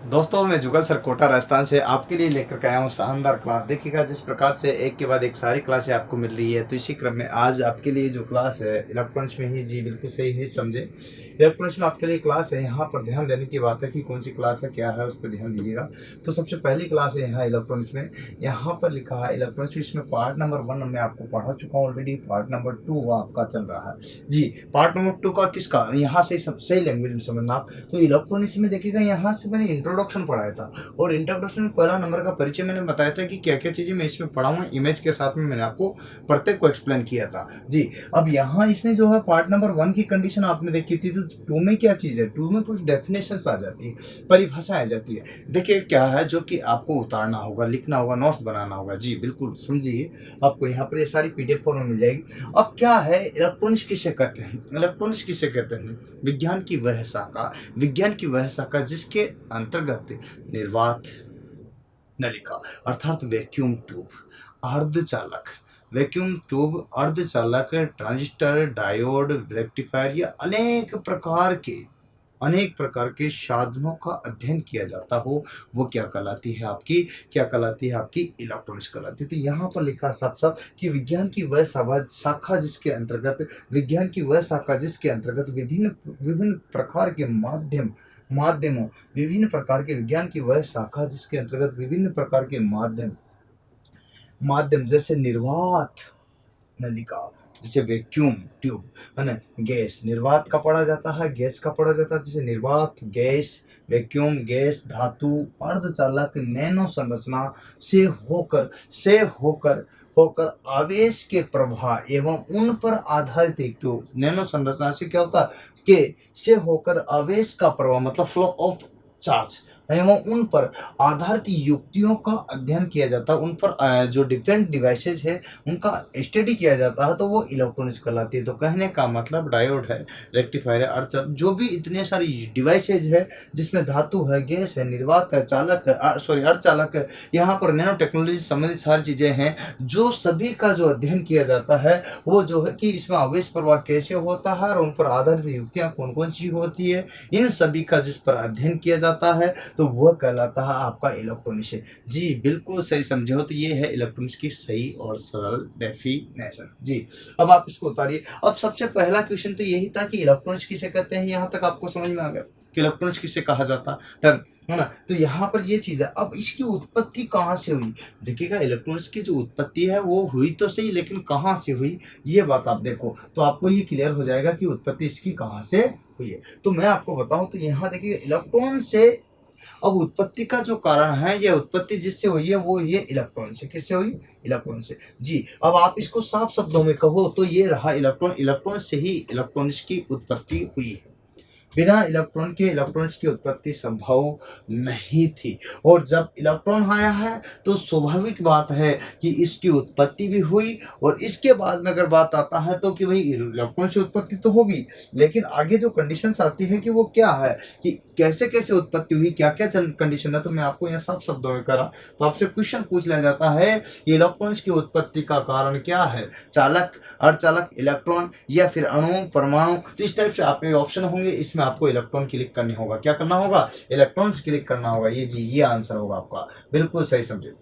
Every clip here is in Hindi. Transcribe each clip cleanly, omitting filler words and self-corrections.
दोस्तों मैं जुगल सर कोटा राजस्थान से आपके लिए लेकर के आया हूँ शानदार क्लास। देखिएगा जिस प्रकार से एक के बाद एक सारी क्लासें आपको मिल रही है, तो इसी क्रम में आज आपके लिए जो क्लास है इलेक्ट्रॉनिक्स में ही, जी बिल्कुल सही है, समझे। इलेक्ट्रॉनिक्स में आपके लिए क्लास है, यहाँ पर ध्यान देने की बात है कि कौन सी क्लास है, क्या है, उस पर ध्यान दीजिएगा। तो सबसे पहली क्लास है यहाँ इलेक्ट्रॉनिक्स में, यहाँ पर लिखा है इलेक्ट्रॉनिक्स, इसमें पार्ट नंबर 1 मैं आपको पढ़ा चुका हूँ ऑलरेडी, पार्ट नंबर 2 आपका चल रहा है जी। पार्ट नंबर 2 का किसका, यहाँ से सही लैंग्वेज में समझना आप। तो इलेक्ट्रॉनिक्स में देखिएगा यहाँ से मैंने इंट्रोडक्शन पढ़ाया था, और इंट्रोडक्शन में पहला नंबर का परिचय मैंने बताया था कि क्या क्या चीज़ें मैं इसमें पढ़ा हूँ, इमेज के साथ में मैंने आपको प्रत्येक को एक्सप्लेन किया था जी। अब यहाँ इसमें जो है पार्ट नंबर 1 की कंडीशन आपने देखी थी, तो 2 में क्या चीज़ है, 2 में कुछ डेफिनेशन आ जाती है, परिभाषा आ जाती है। देखिए क्या है जो कि आपको उतारना होगा, लिखना होगा, नोट्स बनाना होगा जी, बिल्कुल समझिए। आपको यहाँ पर ये सारी PDF फॉर्म में मिल जाएगी। अब क्या है इलेक्ट्रॉनिक्स किसे कहते हैं, इलेक्ट्रॉनिक्स किसे कहते हैं, विज्ञान की वह शाखा, विज्ञान की वह शाखा जिसके अंतर्गत निर्वात नलिका अर्थात वैक्यूम ट्यूब, अर्धचालक, वैक्यूम ट्यूब, अर्धचालक, ट्रांजिस्टर, डायोड, रेक्टिफायर, या अनेक प्रकार के साधनों का अध्ययन किया जाता हो, वो क्या कहलाती है आपकी, क्या कहलाती है आपकी इलेक्ट्रॉनिक्स कहलाती है। तो यहाँ पर लिखा साफ साफ कि विज्ञान की वह शाखा जिसके अंतर्गत, विज्ञान की वह शाखा जिसके अंतर्गत विभिन्न विभिन्न प्रकार के माध्यमों, विभिन्न प्रकार के, विज्ञान की वह शाखा जिसके अंतर्गत विभिन्न प्रकार के माध्यम जैसे निर्वात नलिका, जैसे वैक्यूम ट्यूब है ना, गैस निर्वात का पढ़ा जाता है, गैस का पढ़ा जाता है, जैसे निर्वात, गैस, वैक्यूम, गैस, धातु, अर्धचालक, नैनो संरचना से होकर आवेश के प्रवाह एवं उन पर आधारित, एक तो नैनो संरचना से क्या होता है कि से होकर आवेश का प्रवाह मतलब फ्लो ऑफ चार्ज एवं उन पर आधारित युक्तियों का अध्ययन किया जाता है, उन पर जो डिफरेंट डिवाइसेज है उनका स्टडी किया जाता है, तो वो इलेक्ट्रॉनिक्स कहलाती है। तो कहने का मतलब डायोड है, रेक्टिफायर है, अर्धचालक, जो भी इतने सारी डिवाइसेज है जिसमें धातु है, गैस है, निर्वात है, चालक है, अर्धचालक है, यहाँ पर नैनो टेक्नोलॉजी संबंधित सारी चीज़ें हैं, जो सभी का जो अध्ययन किया जाता है वो जो है कि इसमें आवेश प्रवाह कैसे होता है और उन पर आधारित युक्तियाँ कौन कौन सी होती है, इन सभी का जिस पर अध्ययन किया जाता है तो वह कहलाता है आपका इलेक्ट्रॉनिक्स है जी। बिल्कुल सही समझे हो, तो ये है इलेक्ट्रॉनिक्स की सही और सरल डेफिनेशन जी। अब आप इसको उतारिए। अब सबसे पहला क्वेश्चन तो यही था कि इलेक्ट्रॉनिक्स किसे कहते हैं, यहाँ तक आपको समझ में आ गया कि इलेक्ट्रॉनिक्स किसे कहा जाता है ना। तो यहाँ पर ये चीज़ है। अब इसकी उत्पत्ति कहाँ से हुई, देखिएगा इलेक्ट्रॉनिक्स की जो उत्पत्ति है वो हुई तो सही, लेकिन कहाँ से हुई ये बात आप देखो तो आपको ये क्लियर हो जाएगा कि उत्पत्ति इसकी कहाँ से हुई है। तो मैं आपको बताऊं तो यहाँ देखिए इलेक्ट्रॉन से, अब उत्पत्ति का जो कारण है, यह उत्पत्ति जिससे हुई है वो ये इलेक्ट्रॉन से, किससे हुई, इलेक्ट्रॉन से जी। अब आप इसको साफ शब्दों में कहो तो ये रहा इलेक्ट्रॉन, इलेक्ट्रॉन से ही इलेक्ट्रॉनिक्स की उत्पत्ति हुई है। बिना इलेक्ट्रॉन के इलेक्ट्रॉन्स की उत्पत्ति संभव नहीं थी, और जब इलेक्ट्रॉन आया है तो स्वाभाविक बात है कि इसकी उत्पत्ति भी हुई, और इसके बाद में अगर बात आता है तो कि भाई इलेक्ट्रॉन से उत्पत्ति तो होगी, लेकिन आगे जो कंडीशंस आती है कि वो क्या है कि कैसे कैसे उत्पत्ति हुई, क्या क्या कंडीशन है, तो मैं आपको यहाँ साफ शब्दों में करा तो आपसे क्वेश्चन पूछ लिया जाता है इलेक्ट्रॉन्स की उत्पत्ति का कारण क्या है, चालक, अर्धचालक, इलेक्ट्रॉन, या फिर अणु, परमाणु। तो इस टाइप से आपके ऑप्शन होंगे, इसमें आपको इलेक्ट्रॉन क्लिक करनी होगा, क्या करना होगा, इलेक्ट्रॉन्स क्लिक करना होगा, ये जी, ये आंसर होगा आपका, बिल्कुल सही समझे।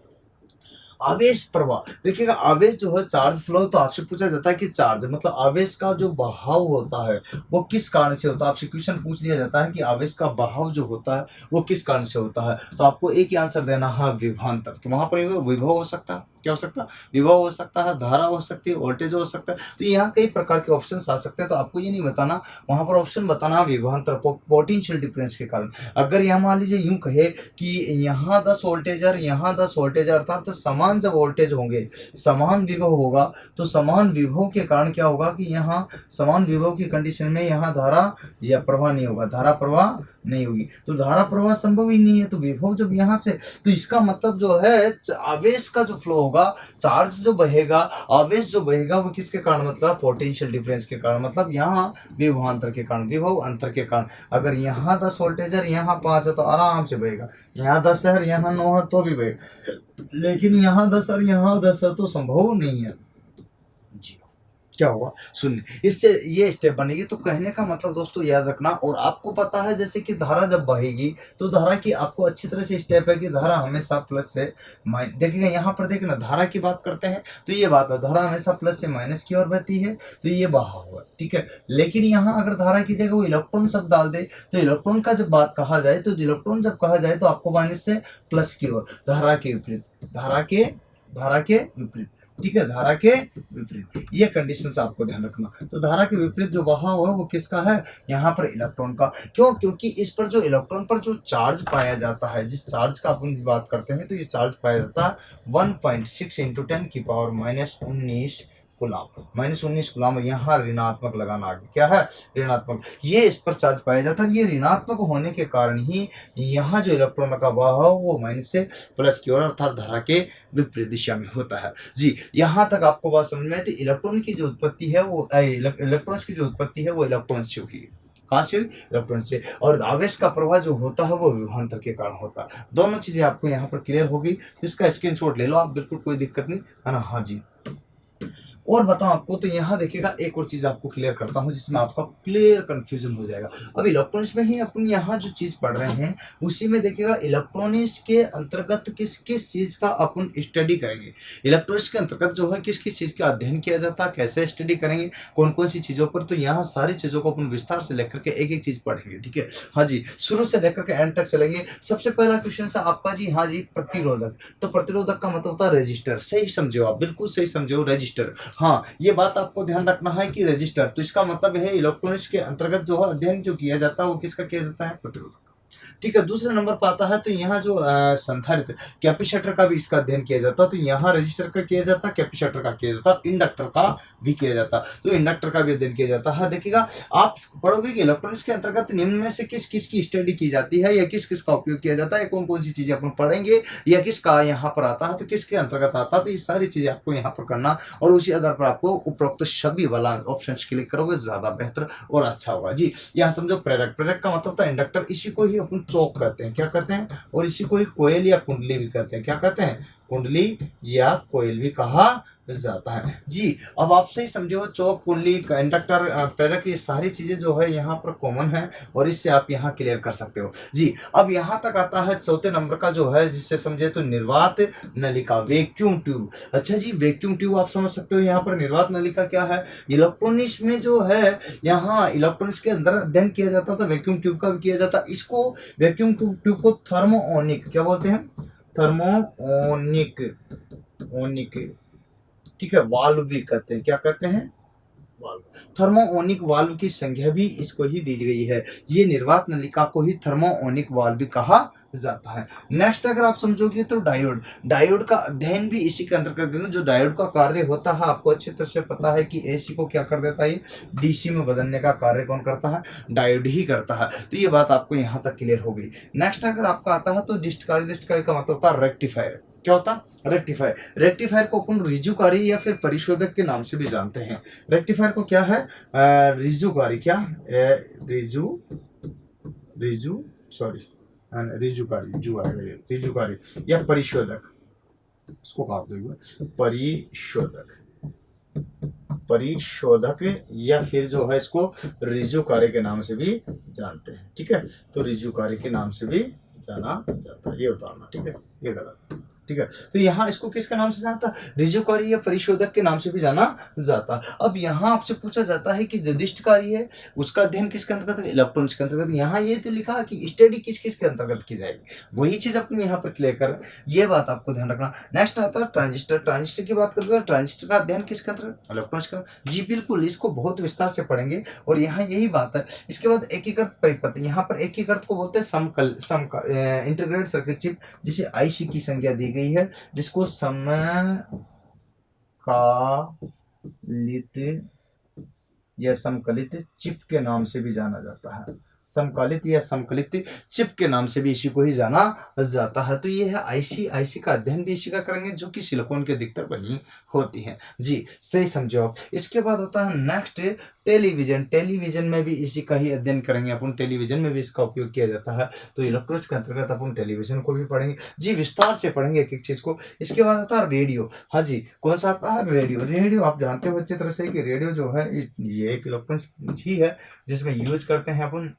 आवेश प्रवाह, देखिएगा आवेश जो है चार्ज फ्लो, तो आपसे पूछा जाता है कि चार्ज मतलब आवेश का जो बहाव होता है वो किस कारण से होता है, आपसे क्वेश्चन पूछ लिया जाता है कि आवेश का बहाव जो होता है वो किस कारण से होता है, तो आपको एक ही आंसर देना है, विभवांतर। तो वहां पर विभव हो सकता है, क्या हो सकता है, विभव हो सकता है, धारा हो सकती है, वोल्टेज हो सकता है, तो यहाँ कई प्रकार के ऑप्शन आ सकते हैं। तो आपको ये नहीं बताना, वहां पर ऑप्शन बताना विभवांतर, पोटेंशियल डिफरेंस के कारण। अगर यहाँ मान लीजिए यूं कहे कि यहाँ 10 वोल्टेज और यहाँ 10 वोल्टेज, अर्थात तो समान जब वोल्टेज होंगे, समान विभव होगा, तो समान विभव के कारण क्या होगा कि यहाँ समान विभव की कंडीशन में यहाँ धारा या प्रवाह नहीं होगा, धारा प्रवाह नहीं होगी, तो धारा प्रवाह संभव ही नहीं है। तो विभव जब यहाँ से, तो इसका मतलब जो है आवेश का जो फ्लो होगा, चार्ज जो बहेगा, आवेश जो बहेगा, वो किसके कारण, मतलब पोटेंशियल डिफरेंस के कारण, मतलब यहाँ विभवांतर के कारण, विभव अंतर के कारण। अगर यहाँ 10 वोल्टेज है, यहाँ 5 है, तो आराम से बहेगा, यहाँ 10 है, यहाँ 9 है, तो भी बहेगा, लेकिन यहाँ 10 और यहाँ 10 है तो संभव नहीं है जी। क्या होगा, शून्य। इससे ये स्टेप बनेगी। तो कहने का मतलब दोस्तों याद रखना, और आपको पता है जैसे कि धारा जब बहेगी तो धारा की आपको अच्छी तरह से स्टेप है कि धारा हमेशा प्लस से माइनस, देखिएगा यहाँ पर देखना धारा की बात करते हैं तो ये बात है, धारा हमेशा प्लस से माइनस की ओर बहती है, तो ये बहा हुआ, ठीक है। लेकिन यहाँ अगर धारा की जगह वो इलेक्ट्रॉन शब्द डाल दे तो इलेक्ट्रॉन का जब बात कहा जाए तो इलेक्ट्रॉन जब कहा जाए तो आपको माइनस से प्लस की ओर, धारा के विपरीत, धारा के विपरीत, ठीक है, धारा के विपरीत। ये कंडीशंस आपको ध्यान रखना। तो धारा के विपरीत जो बहाव है वो किसका है, यहाँ पर इलेक्ट्रॉन का। क्यों, क्योंकि इस पर जो इलेक्ट्रॉन पर जो चार्ज पाया जाता है, जिस चार्ज का अपन बात करते हैं, तो ये चार्ज पाया जाता है 1.6 इंटू 10 की पावर -19 गुलाम, -19 गुलाम। यहाँ ऋणात्मक लगाना आगे क्या है, ऋणात्मक। ये इस पर चार्ज पाया जाता है, ये ऋणात्मक होने के कारण ही यहाँ जो इलेक्ट्रॉन का बहाव वो माइनस से प्लस की ओर अर्थात धारा के विपरीत दिशा में होता है। जी, यहाँ तक आपको बात समझ में आई। तो इलेक्ट्रॉन की जो उत्पत्ति है वो इलेक्ट्रॉन्स की जो उत्पत्ति है वो इलेक्ट्रॉन से होगी। कहाँ से, इलेक्ट्रॉन से। और आवेश का प्रवाह जो होता है वो विभवांतर के कारण होता है। दोनों चीजें आपको यहाँ पर क्लियर होगी। इसका स्क्रीनशॉट ले लो आप, बिल्कुल कोई दिक्कत नहीं है ना। हाँ जी, और बताऊं आपको तो यहाँ देखिएगा एक और चीज आपको क्लियर करता हूँ जिसमें आपका क्लियर कंफ्यूजन हो जाएगा। अब इलेक्ट्रॉनिक्स में ही अपन यहाँ जो चीज पढ़ रहे हैं उसी में देखिएगा इलेक्ट्रॉनिक्स के अंतर्गत किस किस चीज का अपन स्टडी करेंगे। इलेक्ट्रॉनिक्स के अंतर्गत जो है किस किस चीज का अध्ययन किया जाता है, कैसे स्टडी करेंगे, कौन कौन सी चीजों पर, तो यहाँ सारी चीजों को अपन विस्तार से लेकर के एक एक चीज पढ़ेंगे, ठीक है। हाँ जी, शुरू से लेकर के एंड तक चलेंगे। सबसे पहला क्वेश्चन है आपका जी, हाँ जी, प्रतिरोधक। तो प्रतिरोधक का मतलब होता है रजिस्टर। सही समझो आप, बिल्कुल सही समझो, रजिस्टर। हाँ, ये बात आपको ध्यान रखना है कि रजिस्टर, तो इसका मतलब है इलेक्ट्रॉनिक्स के अंतर्गत जो है अध्ययन जो किया जाता है वो किसका किया जाता है, प्रतिरोधक। ठीक है, दूसरे नंबर पर आता है तो यहाँ जो संधारित्र कैपेसिटर का भी इसका अध्ययन किया जाता है। तो यहाँ रजिस्टर का किया जाता है, कैपेसिटर का किया जाता है, इंडक्टर का भी किया जाता है, तो इंडक्टर का भी अध्ययन किया जाता है। देखिएगा आप पढ़ोगे कि इलेक्ट्रॉनिक्स के अंतर्गत निम्न में से किस किस की स्टडी की जाती है या किस किस का उपयोग किया जाता है, कौन कौन सी चीजें अपन पढ़ेंगे या किसका यहाँ पर आता है तो किसके अंतर्गत आता है, तो ये सारी चीजें आपको यहाँ पर करना और उसी आधार पर आपको उपरोक्त सभी वाला ऑप्शन क्लिक करोगे ज्यादा बेहतर और अच्छा होगा। जी, यहाँ समझो प्रेरक, प्रेरक का मतलब था इंडक्टर, इसी को ही अपन चौक कहते हैं, क्या कहते हैं, और इसी को ही कोयल या कुंडली भी कहते हैं, क्या कहते हैं, कुंडली या कोयल भी कहा जाता है। जी, अब आप सही समझो, चौक, कुंडली, इंडक्टर, प्रेरक, ये सारी चीजें जो है यहाँ पर कॉमन है और इससे आप यहाँ क्लियर कर सकते हो। जी, अब यहाँ तक आता है चौथे नंबर का जो है, जिससे समझे तो निर्वात नलिका, वैक्यूम ट्यूब। अच्छा जी, वैक्यूम ट्यूब आप समझ सकते हो। यहाँ पर निर्वात नलिका क्या है, इलेक्ट्रॉनिक्स में जो है, यहाँ इलेक्ट्रॉनिक्स के अंदर अध्ययन किया जाता था, वैक्यूम ट्यूब का भी किया जाता। इसको वैक्यूम ट्यूब को थर्मोओनिक क्या बोलते हैं, थर्मोओनिक, ओनिक, ठीक है, वाल्व भी कहते हैं, क्या कहते हैं, वाल्व। थर्मोओनिक वाल्व की संख्या भी इसको ही दी गई है। ये निर्वात नलिका को ही थर्मोओनिक वाल्व भी कहा जाता है। नेक्स्ट अगर आप समझोगे तो डायोड, डायोड का अध्ययन भी इसी के अंतर्गत। जो डायोड का कार्य होता है आपको अच्छी तरह से पता है कि एसी को क्या कर देता है, डीसी में बदलने का कार्य कौन करता है, डायोड ही करता है। तो ये बात आपको यहाँ तक क्लियर हो गई। नेक्स्ट अगर आपका आता है तो डिस्टकारी, डिस्टकारी का मतलब होता है रेक्टिफायर। क्या होता है, रेक्टिफायर। रेक्टिफायर को अपन रिजुकारी या फिर परिशोधक के नाम से भी जानते हैं। रेक्टिफायर को क्या है, रिजुकारी, क्या रिजु रिजु सॉरी रिजुकारी, रिजुकारी या परिशोधक, इसको काट दो, परिशोधक, परिशोधक या फिर जो है इसको रिजुकारी के नाम से भी जानते हैं, ठीक है। तो रिजुकारी के नाम से भी जाना जाता है, ये उतारना, ठीक है, ये गलत, ठीक है। तो यहाँ इसको किसके नाम से जानता, रिजुकारी या परिशोधक के नाम से भी जाना जाता। अब यहाँ आपसे पूछा जाता है कि निर्दिष्टकारी है उसका अध्ययन किसके अंतर्गत, इलेक्ट्रॉनिक्स के अंतर्गत। यहाँ ये तो लिखा कि स्टडी किस किस के अंतर्गत की जाएगी, वही चीज अपन यहाँ पर क्लियर कर, ये बात आपको ध्यान रखना। नेक्स्ट आता है ट्रांजिस्टर, ट्रांजिस्टर की बात करते हैं, ट्रांजिस्टर का अध्ययन किसके अंतर्गत, इलेक्ट्रॉनिक्स का। जी बिल्कुल, इसको बहुत विस्तार से पढ़ेंगे और यहाँ यही बात है। इसके बाद एकीकृत परिपथ, यहाँ पर एकीकृत को बोलते हैं समकल, इंटीग्रेटेड सर्किट चिप, जिसे आईसी की संख्या दी गई है, जिसको समकालित या समकलित चिप के नाम से भी जाना जाता है, समकालित या समकलित चिप के नाम से भी इसी को ही जाना जाता है। तो ये है आईसी। आईसी का अध्ययन भी इसी का करेंगे, जो कि सिलिकॉन के अधिकतर बनी होती है। जी सही समझो आप। इसके बाद होता है नेक्स्ट टेलीविजन। टेलीविजन में भी इसी का ही अध्ययन करेंगे अपन। टेलीविजन में भी इसका उपयोग किया जाता है। तो इलेक्ट्रॉनिक्स के अंतर्गत अपन टेलीविजन को भी पढ़ेंगे। जी विस्तार से पढ़ेंगे एक एक चीज को। इसके बाद आता है रेडियो। हाँ जी, कौन सा आता है? रेडियो। रेडियो आप जानते हो अच्छी तरह से कि रेडियो जो है ये एक इलेक्ट्रॉनिक्स ही है जिसमें यूज करते हैं अपन।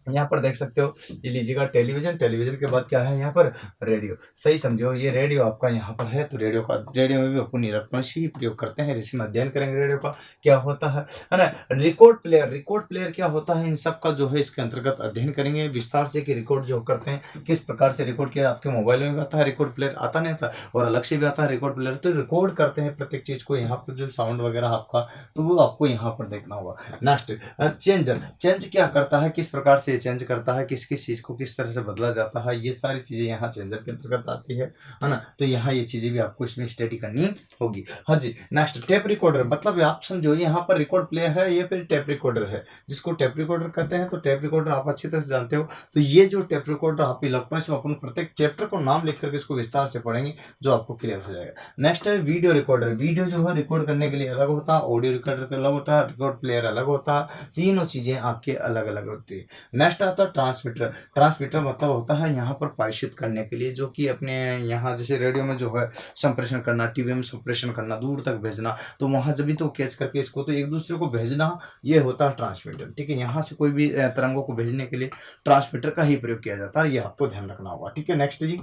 यहाँ पर देख सकते हो, ये लीजिएगा टेलीविजन। टेलीविजन के बाद क्या है यहाँ पर? रेडियो। सही समझो, ये रेडियो आपका यहाँ पर है। तो रेडियो में भी अपन इलेक्ट्रॉनिक्स ही प्रयोग करते हैं। इसमें अध्ययन करेंगे रेडियो का क्या होता है ना। Record player. रिकॉर्ड प्लेयर क्या होता है, इन सब का जो है इसके अंतर्गत अध्ययन करेंगे विस्तार से कि रिकॉर्ड जो करते हैं किस प्रकार से रिकॉर्ड किया। आपके मोबाइल में भी आता है रिकॉर्ड प्लेयर, आता नहीं आता, और अलग से भी आता है रिकॉर्ड प्लेयर। तो रिकॉर्ड करते हैं प्रत्येक चीज को यहाँ पर, जो साउंड वगैरह आपका, तो वो आपको यहाँ पर देखना होगा। Next changer. चेंज क्या करता है, किस प्रकार से चेंज करता है, किस किस चीज को किस तरह से बदला जाता है, ये सारी चीजें यहाँ चेंजर के अंतर्गत आती है ना। तो यहाँ ये चीजें भी आपको इसमें स्टडी करनी होगी। हाँ जी। Next tape recorder. मतलब आप समझो यहाँ पर रिकॉर्ड प्लेयर है, ये फिर टेप रिकॉर्डर है, जिसको टेप रिकॉर्डर कहते हैं। तो टेप रिकॉर्डर आप अच्छी तरह से जानते हो। तो ये जो टेप रिकॉर्डर आप इलेक्ट्रॉनिक्स में अपन प्रत्येक चैप्टर को नाम लिख करके इसको विस्तार से पढ़ेंगे, जो आपको क्लियर हो जाएगा। नेक्स्ट है वीडियो रिकॉर्डर। वीडियो जो है रिकॉर्ड करने के लिए अलग होता है, ऑडियो रिकॉर्डर अलग होता है, रिकॉर्ड प्लेयर अलग होता है, तीनों चीजें आपके अलग अलग होती है। नेक्स्ट आता है ट्रांसमीटर। ट्रांसमीटर मतलब होता है यहाँ पर पारित करने के लिए, जो कि अपने यहाँ जैसे रेडियो में जो है संप्रेषण करना, टीवी में संप्रेषण करना, दूर तक भेजना, तो वहां जब भी तो कैच करके इसको तो एक दूसरे को भेजना, ये होता है ट्रांसमीटर। ठीक है, यहाँ से कोई भी तरंगों को भेजने के लिए ट्रांसमीटर का ही प्रयोग किया जाता है, ये आपको ध्यान रखना होगा। ठीक है, नेक्स्ट जी।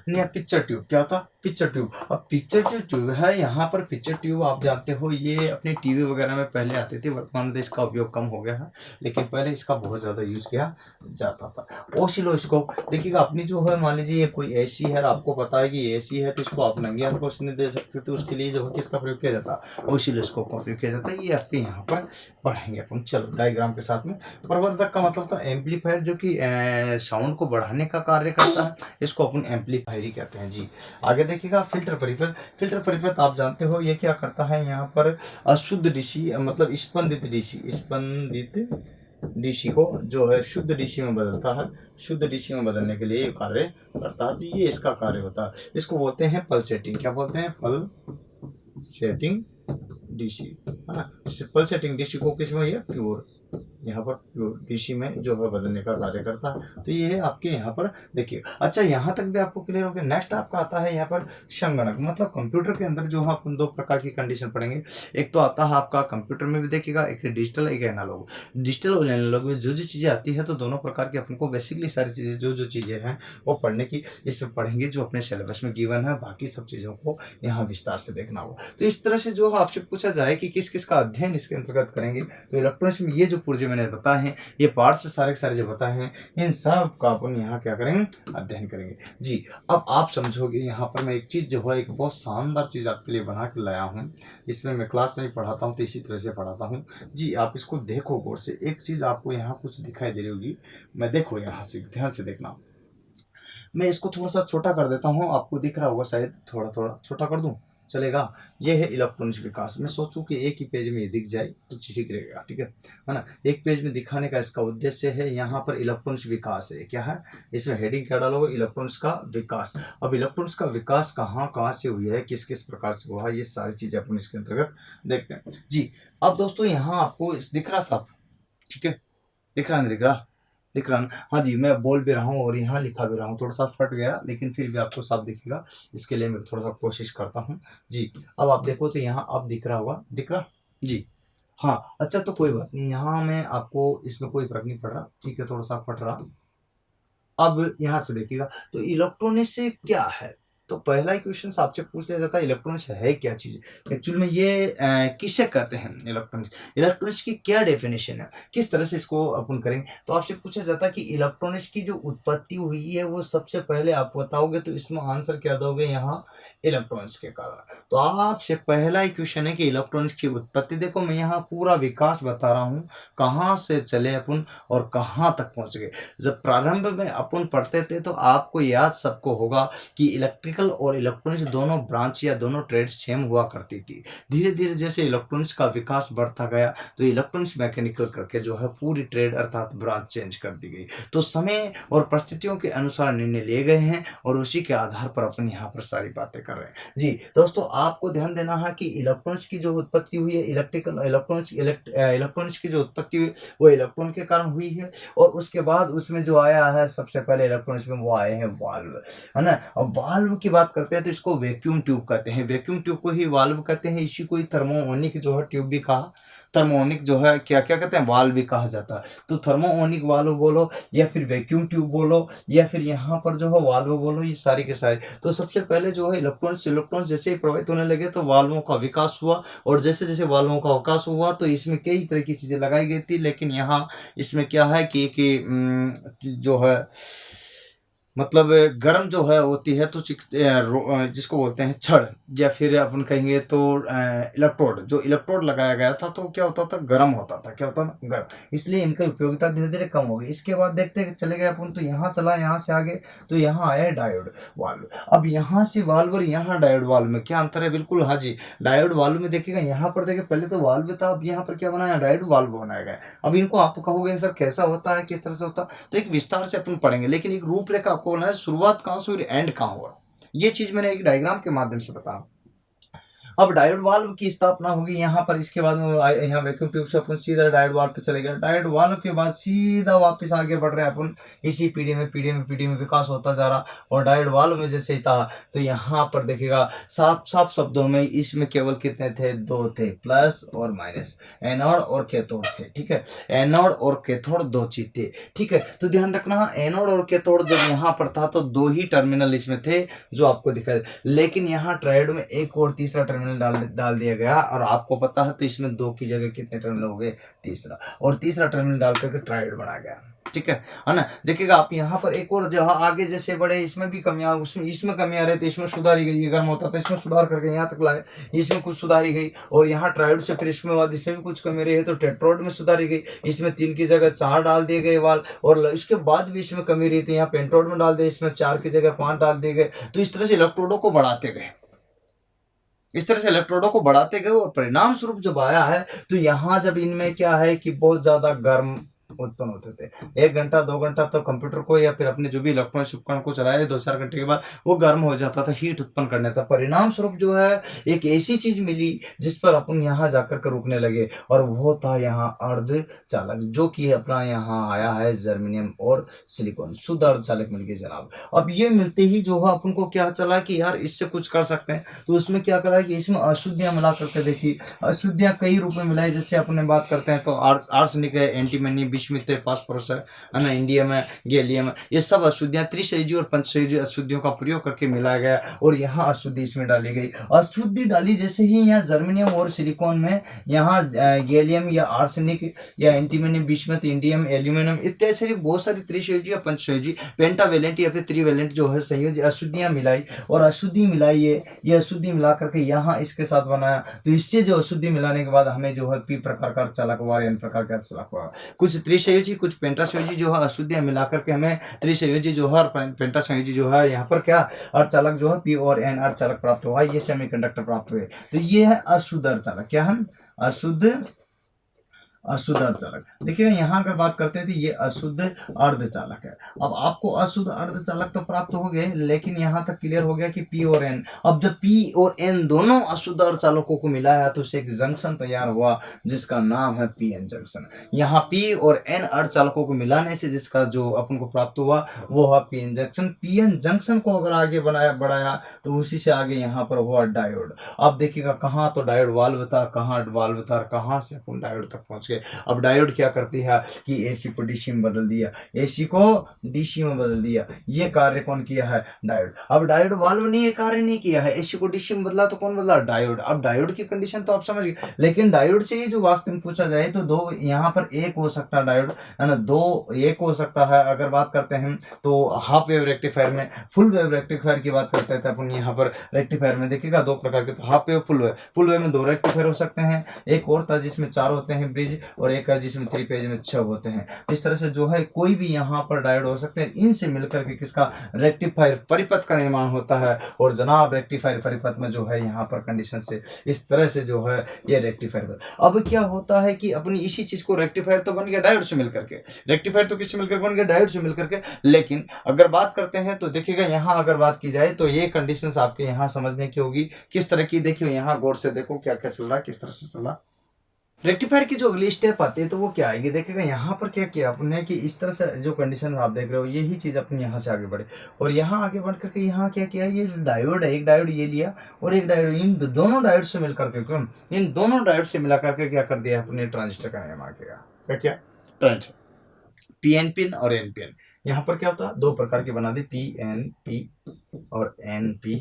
नहीं, पिक्चर ट्यूब। क्या होता? Picture tube. अब पिक्चर जो ट्यूब है, यहाँ पर पिक्चर ट्यूब आप जानते हो ये अपने टीवी वगैरह में पहले आते थे, वर्तमान में इसका उपयोग कम हो गया है, लेकिन पहले इसका बहुत ज़्यादा यूज किया जाता था। ओसिलोस्कोप। देखिएगा, अपनी जो है मान लीजिए ये कोई एसी है, आपको पता है कि एसी है, तो इसको आप नंगे हाथ को नहीं दे सकते, तो उसके लिए जो है किसका प्रयोग किया जाता है? ओसिलोस्कोप का उपयोग किया जाता है। ये आपके यहाँ पर पढ़ेंगे अपन। चलो डायग्राम के साथ में। प्रवर्धक का मतलब था एम्पलीफायर, जो कि साउंड को बढ़ाने का कार्य करता है, इसको अपन एम्पलीफायर ही कहते हैं। जी आगे देखिएगा, फिल्टर परिपथ। फिल्टर परिपथ आप जानते हो ये क्या करता है, यहाँ पर अशुद्ध डीसी मतलब स्पंदित डीसी को जो है शुद्ध डीसी में बदलता है। शुद्ध डीसी में बदलने के लिए ये कार्य करता है। तो ये इसका कार्य होता है। इसको बोलते हैं पल्सेटिंग। क्या बोलते हैं? पल्सेटिंग डीसी, है ना। पल्सेटिंग डीसी को किस में? ये प्योर, यहाँ पर प्योर डीसी में जो है बदलने का कार्य करता है। तो ये है आपके यहाँ पर देखिए। अच्छा, यहाँ तक भी आपको क्लियर हो गया। नेक्स्ट आपका आता है यहाँ पर संगणक। मतलब कंप्यूटर के अंदर जो है अपन दो प्रकार की कंडीशन पढ़ेंगे। एक तो आता है आपका कंप्यूटर में भी देखिएगा, एक डिजिटल, एक एनालॉग। डिजिटल और एनालॉग में जो जो चीज़ें आती है, तो दोनों प्रकार की अपन को बेसिकली सारी चीज़ें जो चीज़ें हैं वो पढ़ने की इसमें पढ़ेंगे, जो अपने सिलेबस में गिवन है। बाकी सब चीज़ों को यहाँ विस्तार से देखना होगा। तो इस तरह से जो आपसे पूछा जाए कि किस किस का अध्ययन इसके अंतर्गत करेंगे, तो इलेक्ट्रॉनिक्स में ये जो पूर्व मैंने बताए हैं, ये पार्ट्स सारे के सारे जो बताए हैं, इन सब का अपन यहाँ क्या करेंगे? अध्ययन करेंगे। जी अब आप समझोगे, यहाँ पर मैं एक चीज़ जो है, एक बहुत शानदार चीज़ आपके लिए बना के लाया हूँ। इसमें मैं क्लास में ही पढ़ाता हूँ, तो इसी तरह से पढ़ाता हूँ। जी आप इसको देखो गौर से। एक चीज़ आपको यहाँ कुछ दिखाई दे रही होगी, मैं देखो यहाँ से ध्यान से देखना। मैं इसको थोड़ा सा छोटा कर देता हूँ, आपको दिख रहा होगा शायद, थोड़ा थोड़ा छोटा कर दूँ, चलेगा? ये है इलेक्ट्रॉनिक्स विकास। मैं सोचूं कि एक ही पेज में ये दिख जाए तो ठीक रहेगा। ठीक है ना। एक पेज में दिखाने का इसका उद्देश्य है। यहाँ पर इलेक्ट्रॉनिक्स विकास है, क्या है इसमें हेडिंग क्या डालोगे? इलेक्ट्रॉनिक्स का विकास। अब इलेक्ट्रॉनिक्स का विकास कहाँ कहाँ से हुई है, किस किस प्रकार से हुआ है, ये सारी चीजें अपन इसके अंतर्गत देखते हैं। जी अब दोस्तों यहाँ आपको दिख रहा साफ? ठीक है, दिख रहा नहीं दिख रहा? दिख रहा ना? हाँ जी, मैं बोल भी रहा हूँ और यहाँ लिखा भी रहा हूँ। थोड़ा सा फट गया, लेकिन फिर भी आपको साफ दिखेगा, इसके लिए मैं थोड़ा सा कोशिश करता हूँ। जी अब आप देखो तो यहाँ अब दिख रहा होगा, दिख रहा? जी हाँ, अच्छा तो कोई बात नहीं, यहाँ मैं आपको इसमें कोई फर्क नहीं पड़ रहा। ठीक है, थोड़ा सा फट रहा। अब यहाँ से देखिएगा, तो इलेक्ट्रॉनिक्स से क्या है? तो पहला ही क्वेश्चन आपसे पूछ लिया जाता है, इलेक्ट्रॉनिक्स है क्या चीज? एक्चुअल में ये किससे कहते हैं इलेक्ट्रॉनिक्स? इलेक्ट्रॉनिक्स की क्या डेफिनेशन है, किस तरह से इसको अपन करेंगे? तो आपसे पूछा जाता है कि इलेक्ट्रॉनिक्स की जो उत्पत्ति हुई है वो सबसे पहले आप बताओगे, तो इसमें आंसर क्या दोगे? यहाँ इलेक्ट्रॉनिक्स के कारण। तो आपसे पहला ही क्वेश्चन है कि इलेक्ट्रॉनिक्स की उत्पत्ति। देखो मैं यहाँ पूरा विकास बता रहा हूँ, कहाँ से चले अपन और कहाँ तक पहुँच गए। जब प्रारंभ में अपन पढ़ते थे तो आपको याद सबको होगा कि इलेक्ट्रिकल और इलेक्ट्रॉनिक्स दोनों ब्रांच या दोनों ट्रेड सेम हुआ करती थी। धीरे धीरे जैसे इलेक्ट्रॉनिक्स का विकास बढ़ता गया तो इलेक्ट्रॉनिक्स मैकेनिकल करके जो है पूरी ट्रेड अर्थात ब्रांच चेंज कर दी गई। तो समय और परिस्थितियों के अनुसार निर्णय लिए गए हैं और उसी के आधार पर अपन यहाँ पर सारी बातें कर रहे हैं। जी दोस्तों, आपको ध्यान देना है कि इलेक्ट्रॉनिक्स की जो उत्पत्ति हुई है, इलेक्ट्रॉनिक्स की जो उत्पत्ति हुई वो इलेक्ट्रॉन के कारण हुई है। और उसके बाद उसमें जो आया है सबसे पहले इलेक्ट्रॉनिक्स में वो आए हैं वाल्व, है ना। अब वाल्व की बात करते हैं तो इसको वैक्यूम ट्यूब कहते हैं, वैक्यूम ट्यूब को ही वाल्व कहते हैं। इसी को ही थर्मोओनिक जो है ट्यूब भी कहा, थर्मोनिक जो है क्या क्या कहते हैं, वाल्व भी कहा जाता है। तो थर्मोओनिक वाल्व बोलो या फिर वैक्यूम ट्यूब बोलो या फिर यहाँ पर जो है वाल्व बोलो, ये सारी के सारे। तो सबसे पहले जो है इलेक्ट्रॉन्स जैसे ही प्रभावित होने लगे तो वाल्वों का विकास हुआ, और जैसे जैसे वाल्वों का विकास हुआ तो इसमें कई तरह की चीजें लगाई गई थी। लेकिन यहाँ इसमें क्या है कि जो है मतलब गर्म जो है होती है तो जिसको बोलते हैं छड़, या फिर अपन कहेंगे तो इलेक्ट्रोड, जो इलेक्ट्रोड लगाया गया था तो क्या होता था, गर्म होता था। क्या होता था, गर्म। इसलिए इनकी उपयोगिता धीरे धीरे कम हो गई। इसके बाद देखते चले गए अपन तो यहाँ चला, यहाँ से आगे तो यहाँ आया डायोड वाल्व। अब यहाँ से वाल्व और यहाँ डायोड वाल्व में क्या अंतर है? बिल्कुल हाँ जी, डायोड वाल्व में देखिएगा यहाँ पर देखिए पहले तो वाल्व था, अब यहाँ पर क्या बनाया, डायोड वाल्व बनाया गया। अब इनको आप कहोगे सर कैसा होता है, किस तरह से होता है, तो एक विस्तार से अपन पढ़ेंगे, लेकिन एक रूपरेखा आपको बोलना है शुरुआत कहाँ से और एंड कहाँ हो रहा, ये चीज मैंने एक डायग्राम के माध्यम से बताया। अब डायोड वाल्व की स्थापना होगी यहाँ पर। इसके बाद में यहाँ वैक्यूम ट्यूब से अपन सीधा डायोड वाल्व पे चले गए। डायोड वाल्व के बाद सीधा वापस आगे बढ़ रहे हैं अपन इसी पीढ़ी में विकास होता जा रहा। और डायोड वाल्व में जैसे ही था तो यहाँ पर देखिएगा साफ साफ शब्दों में इसमें केवल कितने थे, दो थे, प्लस और माइनस, एनोड और कैथोड थे। ठीक है, एनोड और कैथोड दो चीज थे। ठीक है, तो ध्यान रखना एनोड और कैथोड जब यहाँ पर था तो दो ही टर्मिनल इसमें थे जो आपको दिखाई, लेकिन यहाँ ट्रायोड में एक और तीसरा टर्मिनल डाल दिया गया। और आपको पता है तो इसमें दो की जगह कितने टर्मिनल हो गए, तीसरा, और तीसरा टर्मिनल डाल करके ट्रायोड बना गया। ठीक है ना। देखिएगा आप यहाँ पर एक और जहाँ आगे जैसे बढ़े इसमें भी कमियां, उसमें इसमें कमियां रहे तो इसमें सुधारी गई, गर्म होता तो इसमें सुधार करके यहाँ तक लाए, इसमें कुछ सुधारी गई। और यहाँ ट्रायोड से फिर इसमें बाद इसमें भी कुछ कमी रही है तो टेट्रोड में सुधारी गई, इसमें 3 की जगह 4 डाल दिए गए वाल। और इसके बाद भी इसमें कमी रही थी, यहाँ पेंटोड में डाल दिए, इसमें 4 की जगह 5 डाल दिए गए। तो इस तरह से इलेक्ट्रोडों को बढ़ाते गए, इस तरह से इलेक्ट्रोडों को बढ़ाते गए। और परिणाम स्वरूप जब आया है तो यहाँ जब इनमें क्या है कि बहुत ज्यादा गर्म उत्पन्न होते थे। 1 घंटा 2 घंटा तो कंप्यूटर को या फिर अपने जो भी इलेक्ट्रॉनिक्स उपकरण को चलाए 2-4 घंटे के बाद वो गर्म हो जाता था, हीट उत्पन्न करने था। परिणाम स्वरूप जो है एक ऐसी चीज मिली जिस पर अपन यहाँ जाकर के रुकने लगे, और वो था यहाँ अर्धचालक, जो कि अपना यहाँ आया है जर्मेनियम और सिलिकॉन, शुद्ध अर्धचालक मिल गए जनाब। अब ये मिलते ही जो है अपन को क्या चला कि यार इससे कुछ कर सकते हैं। तो उसमें क्या करा कि इसमें अशुद्धियां मिला करके देखी, अशुद्धियां कई रूप में मिलाई। जैसे अपने बात करते हैं तो आर्सेनिक है, एंटीमनी, विषमित है, फास्फोरस है ना, इंडियम है, गैलियम है, ये सब अशुद्धियां त्रिसंयोजी और पंचसंयोजी अशुद्धियों का प्रयोग करके मिलाया गया। और यहाँ अशुद्धि इसमें डाली गई। अशुद्धि डाली जैसे ही यहाँ जर्मेनियम और सिलिकॉन में यहाँ गैलियम या आर्सेनिक या एंटीमनी, विषमित, इंडियम, एल्यूमिनियम इत्यादि सारी बहुत सारी त्रिसंयोजी या पंचसंयोजी, पेंटावेलेंट या फिर त्रिवेलेंट जो है संयोजी अशुद्धियां मिलाई। और अशुद्धि मिलाई ये अशुद्धि मिला करके यहाँ इसके साथ बनाया। तो इससे जो अशुद्धि मिलाने के बाद हमें जो है पी प्रकार का अर्धचालक हुआ, एन प्रकार का अर्धचालक हुआ। कुछ त्रिसंयोजी कुछ पेंटासंयोजी जो है अशुद्धियां मिला करके हमें त्रिसंयोजी जो है और पेंटासंयोजी जो है यहाँ पर क्या अर्धचालक जो है पी और एन अर्धचालक प्राप्त हुआ, ये सेमीकंडक्टर प्राप्त हुए। तो ये है अशुद्ध अर्धचालक। क्या है? अशुद्ध अर्धचालक। देखिए यहाँ अगर बात करते हैं तो ये अशुद्ध अर्धचालक है। अब आपको अशुद्ध अर्धचालक तो प्राप्त हो गए, लेकिन यहाँ तक क्लियर हो गया कि पी और एन। अब जब पी और एन दोनों अशुद्ध अर्धचालकों को मिलाया तो उससे एक जंक्शन तैयार हुआ जिसका नाम है पी एन जंक्शन। यहाँ पी और एन अर्धचालकों को मिलाने से जिसका जो अपन को प्राप्त हुआ वो है P N junction. P N junction को अगर आगे बढ़ाया तो उसी से आगे यहाँ पर हुआ डायोड। अब देखिएगा कहाँ तो डायोड वाल्व था, कहाँ वाल्व था, कहाँ से अपन डायोड तक पहुंच। के। अब डायोड क्या करती है कि एसी को डीसी में बदल दिया, एसी को डीसी में बदल दिया। ये कार्य कौन किया है? डायोड। अब डायोड वाल्व ने ये कार्य नहीं किया है, एसी को डीसी में बदला तो कौन बदला? डायोड। अब डायोड की कंडीशन तो आप समझ गए, लेकिन डायोड से ही जो वास्तव में पूछा जाए तो दो यहाँ पर एक हो सकता है डायोड, है ना, दो एक हो सकता है। अगर बात करते हैं तो हाफ वेव रेक्टिफायर में, फुल वेव रेक्टिफायर की बात करते हैं तो अपन यहाँ पर रेक्टिफायर में देखिएगा दो प्रकार के, तो half wave, full wave. Full wave में दो रेक्टिफायर हो सकते हैं, एक और था जिसमें 4 होते हैं ब्रिज, और एक है जिसमें 3 पेज में 6 होते हैं। इस तरह से जो है कोई भी यहाँ पर डायोड हो सकते हैं, इनसे मिलकर के किसका? रेक्टिफायर परिपथ का निर्माण होता है। और जनाब रेक्टिफायर परिपथ में जो है यहाँ पर कंडीशन से इस तरह से जो है ये रेक्टिफायर। अब क्या होता है कि अपनी इसी चीज को, रेक्टिफायर तो बन गया डायोड से मिलकर के, रेक्टिफायर तो किससे मिलकर बन गया? डायोड से मिलकर के। लेकिन अगर बात करते हैं तो देखिएगा यहाँ अगर बात की जाए तो ये कंडीशंस आपके यहाँ समझने की होगी किस तरह की। देखियो यहाँ गौर से देखो क्या क्या चल रहा है, किस तरह से चल रहा। रेक्टिफायर की जो अगली स्टेप आती है तो वो क्या आएगी? देखिएगा यहाँ पर क्या किया आपने कि इस तरह से जो कंडीशन आप देख रहे हो यही चीज अपनी यहाँ से आगे बढ़े, और यहाँ आगे बढ़ करके यहाँ क्या किया? ये जो डायोड है, एक डायोड ये लिया और एक डायोड, इन दोनों डायोड से मिलकर के, क्यों, इन दोनों डायोड से मिला करके क्या कर दिया अपने? ट्रांजिस्टर का निर्माण किया। क्या किया? ट्रांजिस्टर। पीएनपी और एनपीएन यहाँ पर क्या होता है? दो प्रकार की बना दी, पीएनपी और एनपी।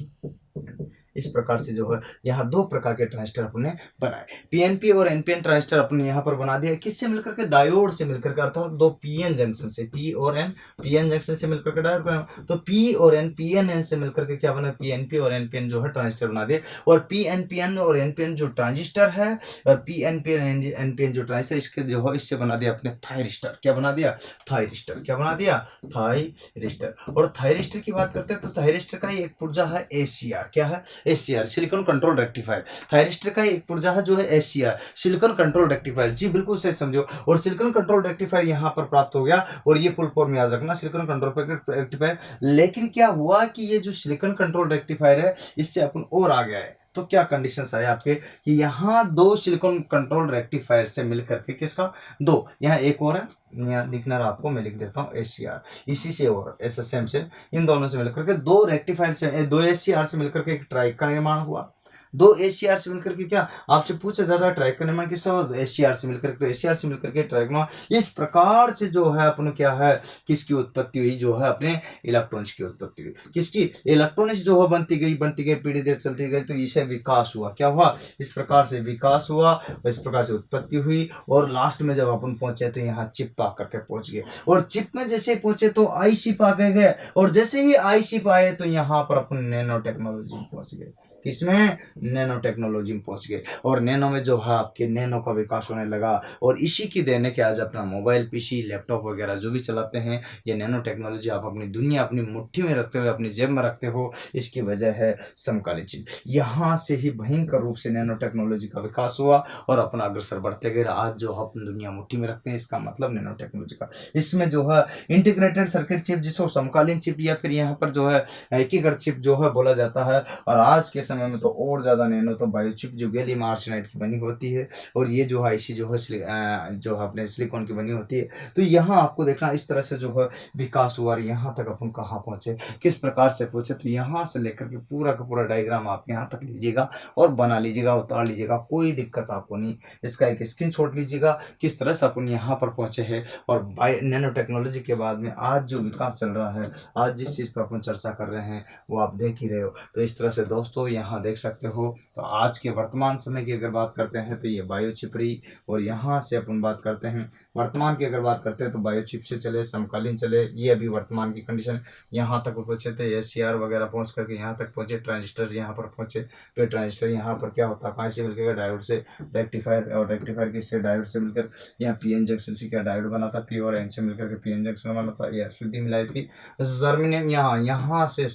इस प्रकार से जो है यहाँ दो प्रकार के ट्रांजिस्टर अपने बनाए, पीएनपी और एनपीएन ट्रांजिस्टर अपने यहाँ पर बना दिया। किससे मिलकर के? डायोड से मिलकर के, अर्थात दो पीएन जंक्शन से, पी और एन, पीएन जंक्शन से मिलकर के डायोड बना। तो पी और एन, पीएन से मिलकर के क्या बना? पीएनपी और एनपीएन जो है ट्रांजिस्टर बना दिए। और पीएनपीएन और एनपीएन जो ट्रांजिस्टर है, और पीएनपीएन एनपीएन जो ट्रांजिस्टर, इसके जो है इससे बना दिया अपने थायरिस्टर। क्या बना दिया? थायरिस्टर। क्या बना दिया? थायरिस्टर। और थायरिस्टर की बात करते हैं तो थायरिस्टर का एक पुर्जा है एसीआर। क्या है? ACR, silicon control rectifier. Thyristor का एक पुर्जा है जो है एसीआर, सिलिकॉन कंट्रोल रेक्टिफायर। जी बिल्कुल सही समझो। और सिलिकॉन कंट्रोल रेक्टिफायर यहाँ पर प्राप्त हो गया, और ये फुल फॉर्म याद रखना, सिलिकॉन कंट्रोल रेक्टिफायर। लेकिन क्या हुआ कि ये जो सिलिकॉन कंट्रोल रेक्टिफायर है इससे अपन और आ गया है, तो क्या कंडीशंस आए आपके कि यहाँ दो सिलिकॉन कंट्रोल रेक्टिफायर से मिलकर के, किसका? दो, यहाँ एक और है, यहाँ लिखना रहा आपको, मैं लिख देता हूँ एसीआर, इसी से और एसएसएम से, इन दोनों से मिलकर के दो रेक्टिफायर से, दो एसीआर से मिलकर के एक ट्राइक का निर्माण हुआ। दो एसीआर से मिलकर के क्या आपसे पूछा जा रहा है? ट्राइक का निर्माण किससे हुआ? एसीआर से मिलकर के, तो एसीआर से मिलकर के ट्राइक निर्माण। इस प्रकार से जो है अपन क्या है, किसकी उत्पत्ति हुई? जो है अपने इलेक्ट्रॉन्स की उत्पत्ति हुई। किसकी? इलेक्ट्रॉनिक्स जो है बनती गई पीढ़ी देर चलती गई, तो इसे विकास हुआ। क्या हुआ? इस प्रकार से विकास हुआ, इस प्रकार से उत्पत्ति हुई, और लास्ट में जब अपन पहुंचे तो यहाँ चिप पा करके पहुंच गए, और चिप में जैसे पहुंचे तो आई चिप आ गए, और जैसे ही आई चिप आए तो यहाँ पर अपन नैनो टेक्नोलॉजी में पहुंच गए। किसमें? नैनो टेक्नोलॉजी में पहुंच गए, और नैनो में जो है आपके नैनो का विकास होने लगा, और इसी की देन है कि आज अपना मोबाइल, पीसी, लैपटॉप वगैरह जो भी चलाते हैं, ये नैनो टेक्नोलॉजी आप अपनी दुनिया अपनी मुट्ठी में रखते हुए, अपनी जेब में रखते हो। इसकी वजह है समकालीन चिप। यहाँ से ही भयंकर रूप से नैनो टेक्नोलॉजी का विकास हुआ, और अपना अग्रसर बढ़ते गए। आज जो अपनी दुनिया मुट्ठी में रखते हैं, इसका मतलब नैनो टेक्नोलॉजी का। इसमें जो है इंटीग्रेटेड सर्किट चिप, जिसको समकालीन चिप या फिर यहाँ पर जो है एकीकृत चिप जो है बोला जाता है। और आज के समय में तो और ज़्यादा नैनो तो बायोचिप जो गैलियम आर्सेनाइड की बनी होती है, और ये जो है इसी जो है जो अपने सिलिकॉन की बनी होती है। तो यहाँ आपको देखना इस तरह से जो है विकास हुआ, और यहाँ तक अपन कहाँ पहुँचे, किस प्रकार से पहुँचे, तो यहाँ से लेकर के पूरा का पूरा डायग्राम आप यहाँ तक लीजिएगा और बना लीजिएगा, उतार लीजिएगा, कोई दिक्कत आपको नहीं। इसका एक स्क्रीनशॉट लीजिएगा किस तरह से अपन यहाँ पर पहुँचे हैं। और नैनो टेक्नोलॉजी के बाद में आज जो विकास चल रहा है, आज जिस चीज़ पर अपन चर्चा कर रहे हैं वो आप देख ही रहे हो। तो इस तरह से दोस्तों यहाँ देख सकते हो। तो आज के वर्तमान समय की अगर बात करते हैं तो ये बायोचिप रही, और यहाँ से अपन बात करते हैं वर्तमान की अगर बात करते हैं तो बायोचिप से चले, समकालीन चले, ये अभी वर्तमान की कंडीशन। यहाँ तक पहुँचे थे एसीआर वगैरह पहुँच करके यहाँ तक पहुँचे, ट्रांजिस्टर यहाँ पर पहुँचे, फिर ट्रांजिस्टर यहाँ पर क्या होता है, कहाँ से मिलकर डायोड से रेक्टिफायर, और रेक्टिफायर किससे? डायोड से मिलकर यहाँ पीएन जंक्शन से क्या डायोड बना था, पी और एन से मिलकर के पीएन जंक्शन बना था, यह शुद्धि मिलाई थी जर्मिनियम। यहाँ से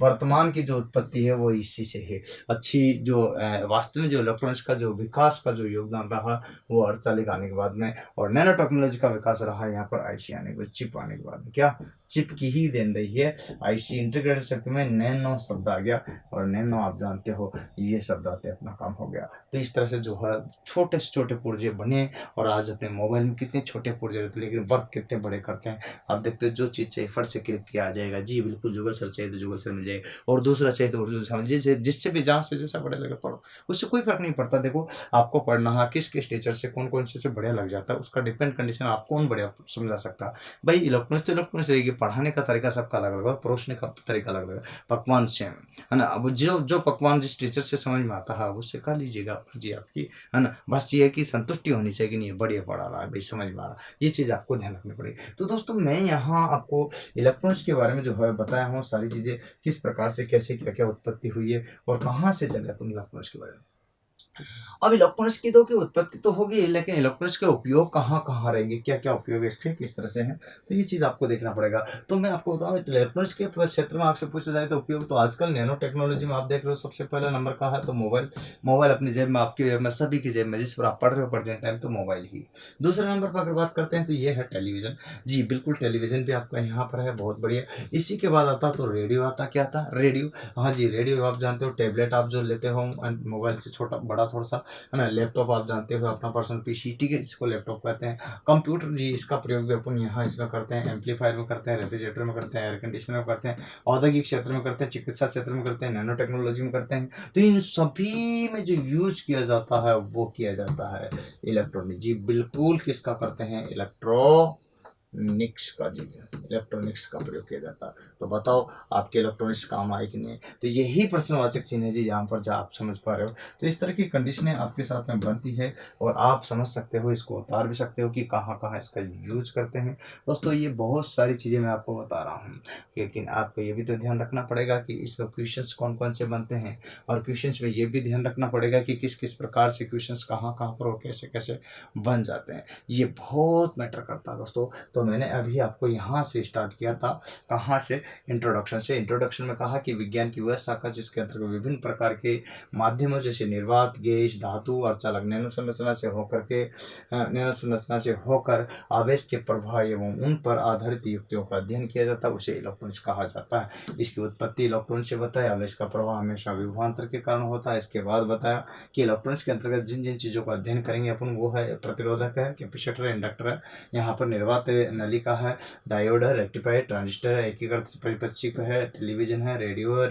वर्तमान की जो उत्पत्ति है वो इसी से है। अच्छी जो वास्तव में जो इलेक्ट्रॉनिक्स का जो विकास का जो योगदान रहा वो अर्धचालिक आने के बाद में, और नैनो टेक्नोलॉजी का विकास रहा यहाँ पर आईसी आने के बाद, चिप आने के बाद में। क्या? चिप की ही देन रही है। आईसी इंटीग्रेटेड सर्किट में नैनो शब्द आ गया, और नैनो आप जानते हो ये शब्द आते अपना काम हो गया। तो इस तरह से जो है छोटे से छोटे पुर्जे बने, और आज अपने मोबाइल में कितने छोटे पुर्जे रहते हैं लेकिन वर्क कितने बड़े करते हैं। आप देखते हो जो चीज़ चाहिए फट से क्लिक किया आ जाएगा। जी बिल्कुल, गूगल सर्च चाहिए तो गूगल सर्च मिल जाएगा, और दूसरा चाहिए तो जिससे भी जहाँ से जैसा बढ़िया लगे पढ़ो, उससे कोई फर्क नहीं पड़ता। देखो आपको पढ़ना है किस किस टीचर से कौन कौन से बढ़िया लग जाता है, उसका डिपेंड कंडीशन आप कौन बढ़िया समझा सकता है। भाई इलेक्ट्रॉनिक्स तो इलेक्ट्रॉनिक्स रहेगी, पढ़ाने का तरीका सबका अलग अलग, परोसने का तरीका अलग अलग, पकवान सेम है ना। अब जो जो पकवान जिस टीचर से समझ में आता है उससे कर लीजिएगा, जी आपकी है ना। बस ये है कि संतुष्टि होनी चाहिए कि नहीं बढ़िया पढ़ा रहा है भाई, समझ में आ रहा, ये चीज़ आपको ध्यान रखनी पड़ेगी। तो दोस्तों मैं यहाँ आपको इलेक्ट्रॉनिक्स के बारे में जो है बताया हूँ सारी चीज़ें, किस प्रकार से कैसे क्या क्या उत्पत्ति हुई है और कहाँ से चले अपन इलेक्ट्रॉनिक्स के बारे में। अब इलेक्ट्रॉनिक्स की तो की उत्पत्ति तो होगी, लेकिन इलेक्ट्रॉनिक्स के उपयोग कहाँ कहाँ रहेंगे, क्या क्या उपयोग है इसके, किस तरह से हैं, तो ये चीज़ आपको देखना पड़ेगा। तो मैं आपको बताऊँ इलेक्ट्रॉनिक्स के क्षेत्र में आपसे पूछा जाए तो उपयोग तो आजकल नैनो टेक्नोलॉजी में आप देख रहे हो सबसे पहला नंबर का है तो मोबाइल। मोबाइल अपनी जेब में, आपकी जेब में, सभी की जेब में, जिस पर आप पढ़ रहे हो प्रेजेंट टाइम तो मोबाइल ही। दूसरे नंबर पर अगर बात करते हैं तो ये है टेलीविजन। जी बिल्कुल, टेलीविजन भी आपका यहाँ पर है, बहुत बढ़िया। इसी के बाद आता तो रेडियो आता, क्या था रेडियो, हाँ जी रेडियो आप जानते हो, टेबलेट आप जो लेते हो मोबाइल से छोटा बड़ा थोड़ा सा है ना। लैपटॉप आप जानते हो अपना पर्सनल पीसी, ठीक है, इसको लैपटॉप कहते हैं। कंप्यूटर जी इसका प्रयोग भी अपन यहाँ इसमें करते हैं, एम्पलीफायर में करते हैं, रेफ्रिजरेटर में करते हैं, एयर कंडीशनर में करते हैं, औद्योगिक क्षेत्र में करते हैं, चिकित्सा क्षेत्र में करते हैं, नैनो टेक्नोलॉजी में करते हैं। तो इन सभी में जो यूज किया जाता है वो किया जाता है इलेक्ट्रॉनिक। जी बिल्कुल, किसका करते हैं, इलेक्ट्रॉनिक्स का, जी इलेक्ट्रॉनिक्स का प्रयोग किया जाता है। तो बताओ आपके इलेक्ट्रॉनिक्स काम आए कि नहीं। तो यही प्रश्नवाचक चिन्ह है जी, यहाँ पर जहाँ आप समझ पा रहे हो। तो इस तरह की कंडीशनें आपके साथ में बनती है, और आप समझ सकते हो, इसको उतार भी सकते हो कि कहाँ कहाँ इसका यूज करते हैं। दोस्तों ये बहुत सारी चीज़ें मैं आपको बता रहा हूँ, लेकिन आपको ये भी तो ध्यान रखना पड़ेगा कि इसमें क्वेश्चंस कौन कौन से बनते हैं, और क्वेश्चंस में ये भी ध्यान रखना पड़ेगा कि किस किस प्रकार से क्वेश्चंस कहाँ कहाँ पर और कैसे कैसे बन जाते हैं। ये बहुत मैटर करता है दोस्तों। तो मैंने अभी आपको यहाँ से स्टार्ट किया था, कहाँ से, इंट्रोडक्शन से। इंट्रोडक्शन में कहा कि विज्ञान की वह शाखा जिसके अंतर्गत विभिन्न प्रकार के माध्यमों जैसे निर्वात, गैस, धातु और चालक नैनो संरचना से होकर आवेश के प्रभाव एवं उन पर आधारित युक्तियों का अध्ययन किया जाता है, उसे इलेक्ट्रॉनिक्स कहा जाता है। इसकी उत्पत्ति इलेक्ट्रॉन से बताया, आवेश का प्रभाव हमेशा विभवांतर के कारण होता है। इसके बाद बताया कि इलेक्ट्रॉनिक्स के अंतर्गत जिन जिन चीज़ों का अध्ययन करेंगे अपन वो है प्रतिरोधक है, कैपेसिटर है, इंडक्टर है, यहाँ पर निर्वात नलिका है, डायोड है, रेक्टिफायर, ट्रांजिस्टर है, एकीकृत परिपक्षिक है, टेलीविजन है, रेडियो है,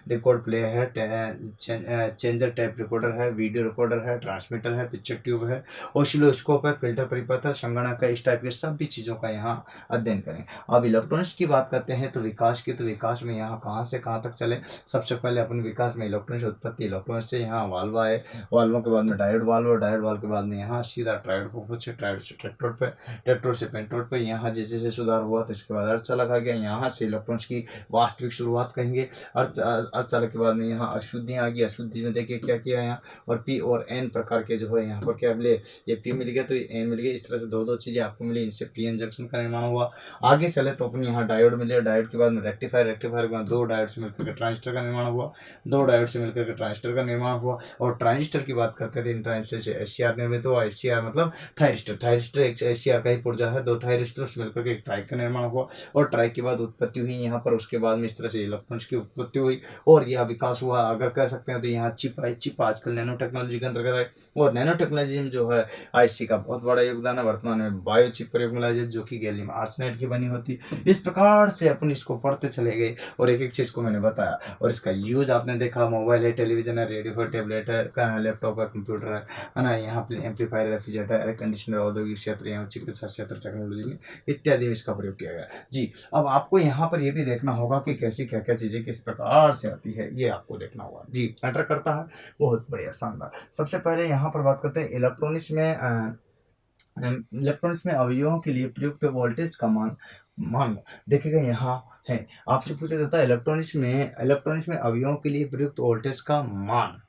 रिकॉर्ड प्ले है, चेंजर टेप रिकॉर्डर है, वीडियो रिकॉर्डर है, ट्रांसमीटर है, पिक्चर ट्यूब है, ऑसिलोस्कोप है, फिल्टर परिपथ है, संगणक है। इस टाइप के सभी चीज़ों का यहाँ अध्ययन करें। अब इलेक्ट्रॉनिक्स की बात करते हैं तो विकास की, तो विकास में यहाँ कहाँ से कहाँ तक चले। सबसे पहले अपन विकास में इलेक्ट्रॉनिक्स उत्पत्ति, इलेक्ट्रॉनिक्स से यहाँ वाल्व आए, वाल्वों के बाद में डायोड वाल्व, डायोड वाल्व के बाद में यहाँ सीधा ट्रायोड को पूछे, ट्रायोड से ट्रैक्टोड पे, ट्रैक्टोड से पेंटोड पे। यहाँ जैसे जैसे सुधार हुआ तो इसके बाद अर्धचालक आ गया, यहाँ से इलेक्ट्रॉनिक्स की वास्तविक शुरुआत कहेंगे। अर्धचालक के बाद में यहाँ अशुद्धियाँ आ गई, अशुद्धि में देखिए क्या किया यहाँ, और पी और एन प्रकार के जो है यहाँ पर क्या मिले, ये पी मिल गया तो ये एन मिल गया। इस तरह से दो दो चीज़ें आपको मिली, इनसे पी एन जंक्शन का निर्माण हुआ। आगे चले तो अपन यहाँ डायोड मिले, डायोड के बाद में रेक्टिफायर, रेक्टिफायर के बाद दो डायोड से मिलकर के ट्रांजिस्टर का निर्माण हुआ, दो डायोड से मिलकर के ट्रांजिस्टर का निर्माण हुआ। और ट्रांजिस्टर की बात करते थे, इन ट्रांजिस्टर से एचसीआर निर्मित हुआ। एचसीआर मतलब थायरिस्टर, थायरिस्टर एक एचसीआर का ही पुर्जा है, दो थायरिस्टर से मिलकर के एक ट्राइक का निर्माण हुआ, और ट्राइक के बाद उत्पत्ति हुई यहाँ पर। उसके बाद में इस तरह से इलेक्ट्रॉनिक्स की उत्पत्ति हुई और यह विकास हुआ अगर कह सकते हैं तो। यहाँ चिप आई, चिप आजकल नैनो टेक्नोलॉजी के अंतर्गत है, और नैनो टेक्नोलॉजी में जो है आईसी का बहुत बड़ा योगदान है। वर्तमान में बायो चिप प्रयोग में लाई जाती जो कि गैलियम आर्सेनाइड की बनी होती। इस प्रकार से अपन इसको पढ़ते चले गए और एक एक चीज़ को मैंने बताया, और इसका यूज आपने देखा, मोबाइल है, टेलीविजन है, रेडियो है, टैबलेट है, लैपटॉप है, कंप्यूटर है ना, यहाँ पे एम्पलीफायर, रेफ्रिजरेटर, एयर कंडीशनर, औद्योगिक क्षेत्र एवं चिकित्सा क्षेत्र टेक्नोलॉजी में इत्यादि में इसका प्रयोग किया गया। जी अब आपको यहाँ पर यह भी देखना होगा कि कैसी क्या क्या चीज़ें किस प्रकार से आती है, ये आपको देखना होगा। जी मैटर करता है, बहुत बढ़िया, शानदार। सबसे पहले यहाँ पर बात करते हैं इलेक्ट्रॉनिक्स में अवयवों के लिए प्रयुक्त वोल्टेज का मान देखिएगा यहाँ है। आपसे पूछा जाता है इलेक्ट्रॉनिक्स में अवयवों के लिए प्रयुक्त वोल्टेज का मान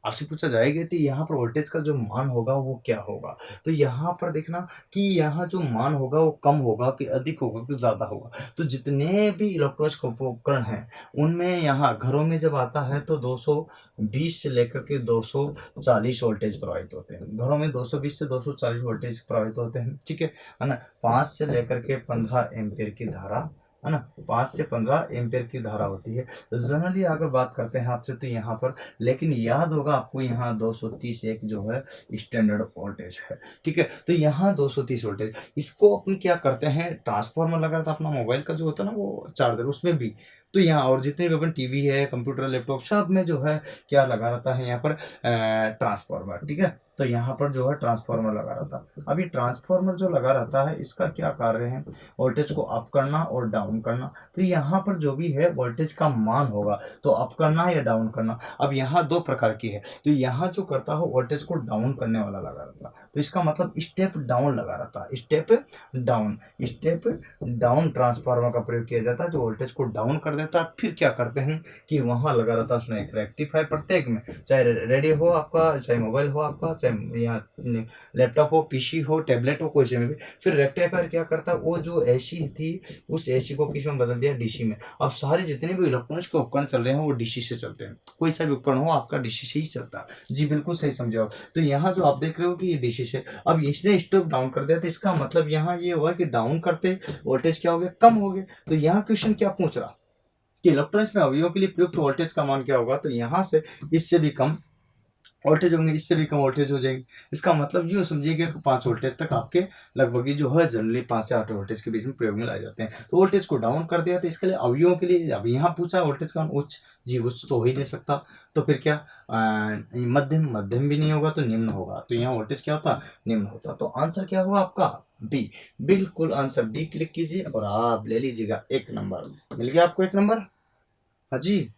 आपसे पूछा जाएगा तो यहाँ पर वोल्टेज का जो मान होगा वो क्या होगा। तो यहाँ पर देखना कि यहाँ जो मान होगा वो कम होगा कि अधिक होगा कि ज़्यादा होगा। तो जितने भी इलेक्ट्रॉनिक्स उपकरण हैं उनमें यहाँ घरों में जब आता है तो 220 से लेकर के 240 वोल्टेज प्रवाहित होते हैं। घरों में 220 से 240 वोल्टेज प्रवाहित होते हैं, ठीक है ना। 5 से लेकर के 15 एम्पीयर की धारा है ना, 5 से 15 एम्पेयर की धारा होती है जनरली अगर बात करते हैं आपसे तो यहाँ पर। लेकिन याद होगा आपको यहाँ 230 एक जो है स्टैंडर्ड वोल्टेज है, ठीक है। तो यहाँ 230 वोल्टेज, इसको अपन क्या करते हैं, ट्रांसफार्मर लगा था अपना मोबाइल का जो होता है ना वो चार्जर, उसमें भी तो यहाँ और जितने भी अपन टीवी है, कंप्यूटर, लैपटॉप, सब में जो है क्या लगा रहता है यहाँ पर ट्रांसफार्मर, ठीक है। तो यहाँ पर जो है ट्रांसफार्मर लगा रहता है। अभी ट्रांसफार्मर जो लगा रहता है इसका क्या कार्य है, वोल्टेज को अप करना और डाउन करना। तो यहाँ पर जो भी है वोल्टेज का मान होगा तो अप करना या डाउन करना। अब यहाँ दो प्रकार की है, तो यहाँ जो करता है वोल्टेज को डाउन करने वाला लगा रहता है, तो इसका मतलब स्टेप डाउन लगा रहता है, स्टेप डाउन ट्रांसफार्मर का प्रयोग किया जाता है जो वोल्टेज को डाउन कर देता है। फिर क्या करते हैं कि वहाँ लगा रहता है उसमें एक रेक्टिफायर, प्रत्येक में, चाहे रेडियो हो आपका, चाहे मोबाइल हो आपका, चाहे यहाँ लैपटॉप हो, पीसी हो, टैबलेट हो, कोई से में भी। फिर रेक्टिफायर क्या करता है, वो जो एसी थी उस एसी को किस में बदल दिया, डीसी में। अब सारे जितने भी इलेक्ट्रॉनिक्स के उपकरण चल रहे हैं वो डीसी से चलते हैं, कोई सा भी उपकरण हो आपका डीसी से ही चलता है। जी बिल्कुल सही समझे आप। तो यहाँ जो आप देख रहे हो कि ये डीसी से, अब इसने स्टेप डाउन कर दिया तो इसका मतलब यहाँ ये हुआ कि डाउन करते वोल्टेज क्या हो गया, कम हो गया। तो यहाँ क्वेश्चन क्या पूछ रहा कि इलेक्ट्रॉनिक्स में अवयवों के लिए प्रयुक्त वोल्टेज का मान क्या होगा, तो यहाँ से इससे भी कम वोल्टेज होंगे, इससे भी कम वोल्टेज हो जाएंगे। इसका मतलब ये समझिएगा कि 5 वोल्टेज तक आपके लगभग जो है जनरली 5 से 8 वोल्टेज के बीच में प्रयोग में लाए जाते हैं। तो वोल्टेज को डाउन कर दिया तो इसके लिए अवयवों के लिए, अब यहाँ पूछा वोल्टेज का उच्च, जी उच्च तो हो ही नहीं सकता, तो फिर क्या मध्यम भी नहीं होगा तो निम्न होगा। तो यहाँ वोल्टेज क्या होता, निम्न होता। तो आंसर क्या होगा आपका बी, बिल्कुल आंसर बी क्लिक कीजिए और आप ले लीजिएगा 1 नंबर। मिल गया आपको 1 नंबर, हाँ जी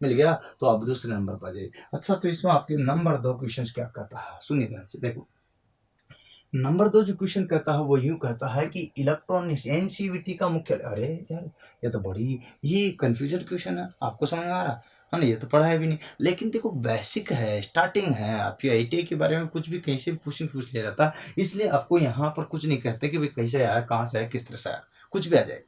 मिल गया। तो आप दूसरे नंबर पर जाइए। अच्छा, तो इसमें आपके नंबर 2 क्वेश्चन क्या कहता है, सुनिए ध्यान से, देखो नंबर 2 जो क्वेश्चन कहता है वो यूं कहता है कि इलेक्ट्रॉनिक्स एनसीवीटी का मुख्य, अरे यार ये तो बड़ी ये कंफ्यूजन क्वेश्चन है, आपको समझ में आ रहा है ना, ये तो पढ़ा है भी नहीं। लेकिन देखो बेसिक है, स्टार्टिंग है, आपकी आईटीआई के बारे में कुछ भी कहीं से भी क्वेश्चन पूछ लिया जाता है, इसलिए आपको यहाँ पर कुछ नहीं कहते कि भाई कैसे आया, कहाँ से आया, किस तरह से आया, कुछ भी आ जाए।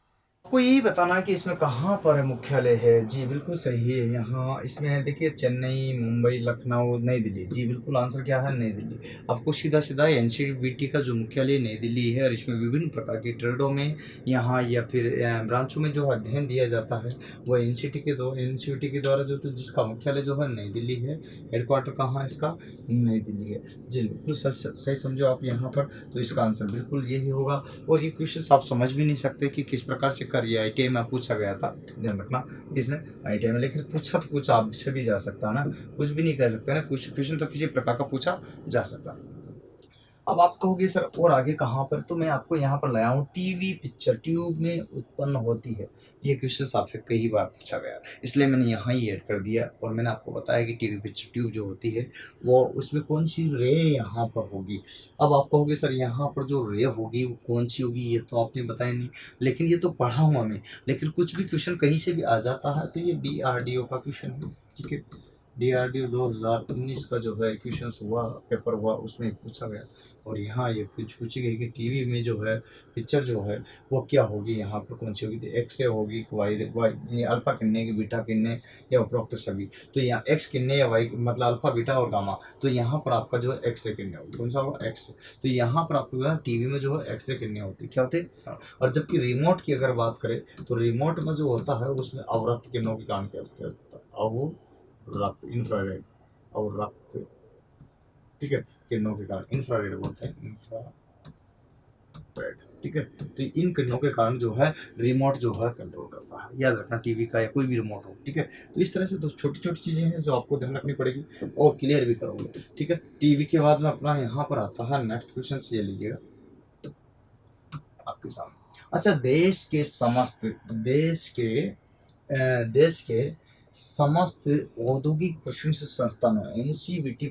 आपको यही बताना है कि इसमें कहाँ पर मुख्यालय है। जी बिल्कुल सही है, यहाँ इसमें देखिए चेन्नई, मुंबई, लखनऊ, नई दिल्ली। जी बिल्कुल आंसर क्या है, नई दिल्ली। आपको सीधा सीधा एनसीवीटी का जो मुख्यालय नई दिल्ली है और इसमें विभिन्न प्रकार के ट्रेडों में यहाँ या फिर ब्रांचों में जो अध्ययन दिया जाता है वो एनसीवीटी के द्वारा जो, तो जिसका मुख्यालय जो है नई दिल्ली है, हेडक्वार्टर कहाँ है इसका, नई दिल्ली है। जी बिल्कुल सही समझो आप यहाँ पर। तो इसका आंसर बिल्कुल यही होगा। और ये क्वेश्चन आप समझ भी नहीं सकते कि किस प्रकार से कर, ये आईटीआई में पूछा गया था, ध्यान रखना किसने, आईटीआई में। लेकिन पूछा तो कुछ आपसे भी जा सकता ना, कुछ भी नहीं कह सकते ना, कुछ क्वेश्चन तो किसी प्रकार का पूछा जा सकता। अब आप कहोगे सर और आगे कहाँ पर, तो मैं आपको यहाँ पर लाया हूँ, टीवी पिक्चर ट्यूब में उत्पन्न होती है। ये क्वेश्चन आपसे कई बार पूछा गया, इसलिए मैंने यहाँ ही ऐड कर दिया। और मैंने आपको बताया कि टीवी पिक्चर ट्यूब जो होती है वो उसमें कौन सी रे यहाँ पर होगी। अब आप कहोगे सर यहाँ पर जो रे होगी वो कौन सी होगी, ये तो आपने बताया नहीं, लेकिन ये तो पढ़ा हूँ मैं। लेकिन कुछ भी क्वेश्चन कहीं से भी आ जाता है तो ये DRDO का क्वेश्चन है, ठीक है। DRDO 2019 का जो है क्वेश्चन हुआ, पेपर हुआ, उसमें पूछा गया। और यहाँ ये पूछी गई कि टीवी में जो है पिक्चर जो है वो क्या होगी, यहाँ पर कौन सी होगी, तो एक्स रे होगी, वाई अल्फा किन्ने की, बीटा किन्ने या उपरोक्त सभी। तो यहाँ एक्स किन्ने या वाई मतलब अल्फा, बीटा और गामा। तो यहाँ पर आपका जो है एक्स रे किन्ने होगी, कौन सा होगा, एक्स। तो यहाँ पर आपको टीवी में जो है एक्स रे किन्ने होती क्या होती है। और जबकि रिमोट की अगर बात करें तो रिमोट में जो होता है उसमें अवरक्त किरणों के कारण क्या होता है, अवरक्त, इंफ्रारेड, अवरक्त, ठीक है, किरणों के कारण इंफ्रारेड बोलते हैं, इंफ्रारेड, ठीक है। तो इन किरणों के कारण जो है रिमोट जो है कंट्रोल करता है, याद रखना, टीवी का या कोई भी रिमोट हो, ठीक है। तो इस तरह से दो छोटी छोटी चीजें हैं जो आपको ध्यान रखनी पड़ेगी और क्लियर भी करोगे, ठीक है। टीवी के बाद में अपना यहाँ पर आता है नेक्स्ट क्वेश्चन, ये लीजिएगा आपके सामने। अच्छा, देश के समस्त औद्योगिक प्रशिक्षण संस्थानों एनसीवीटी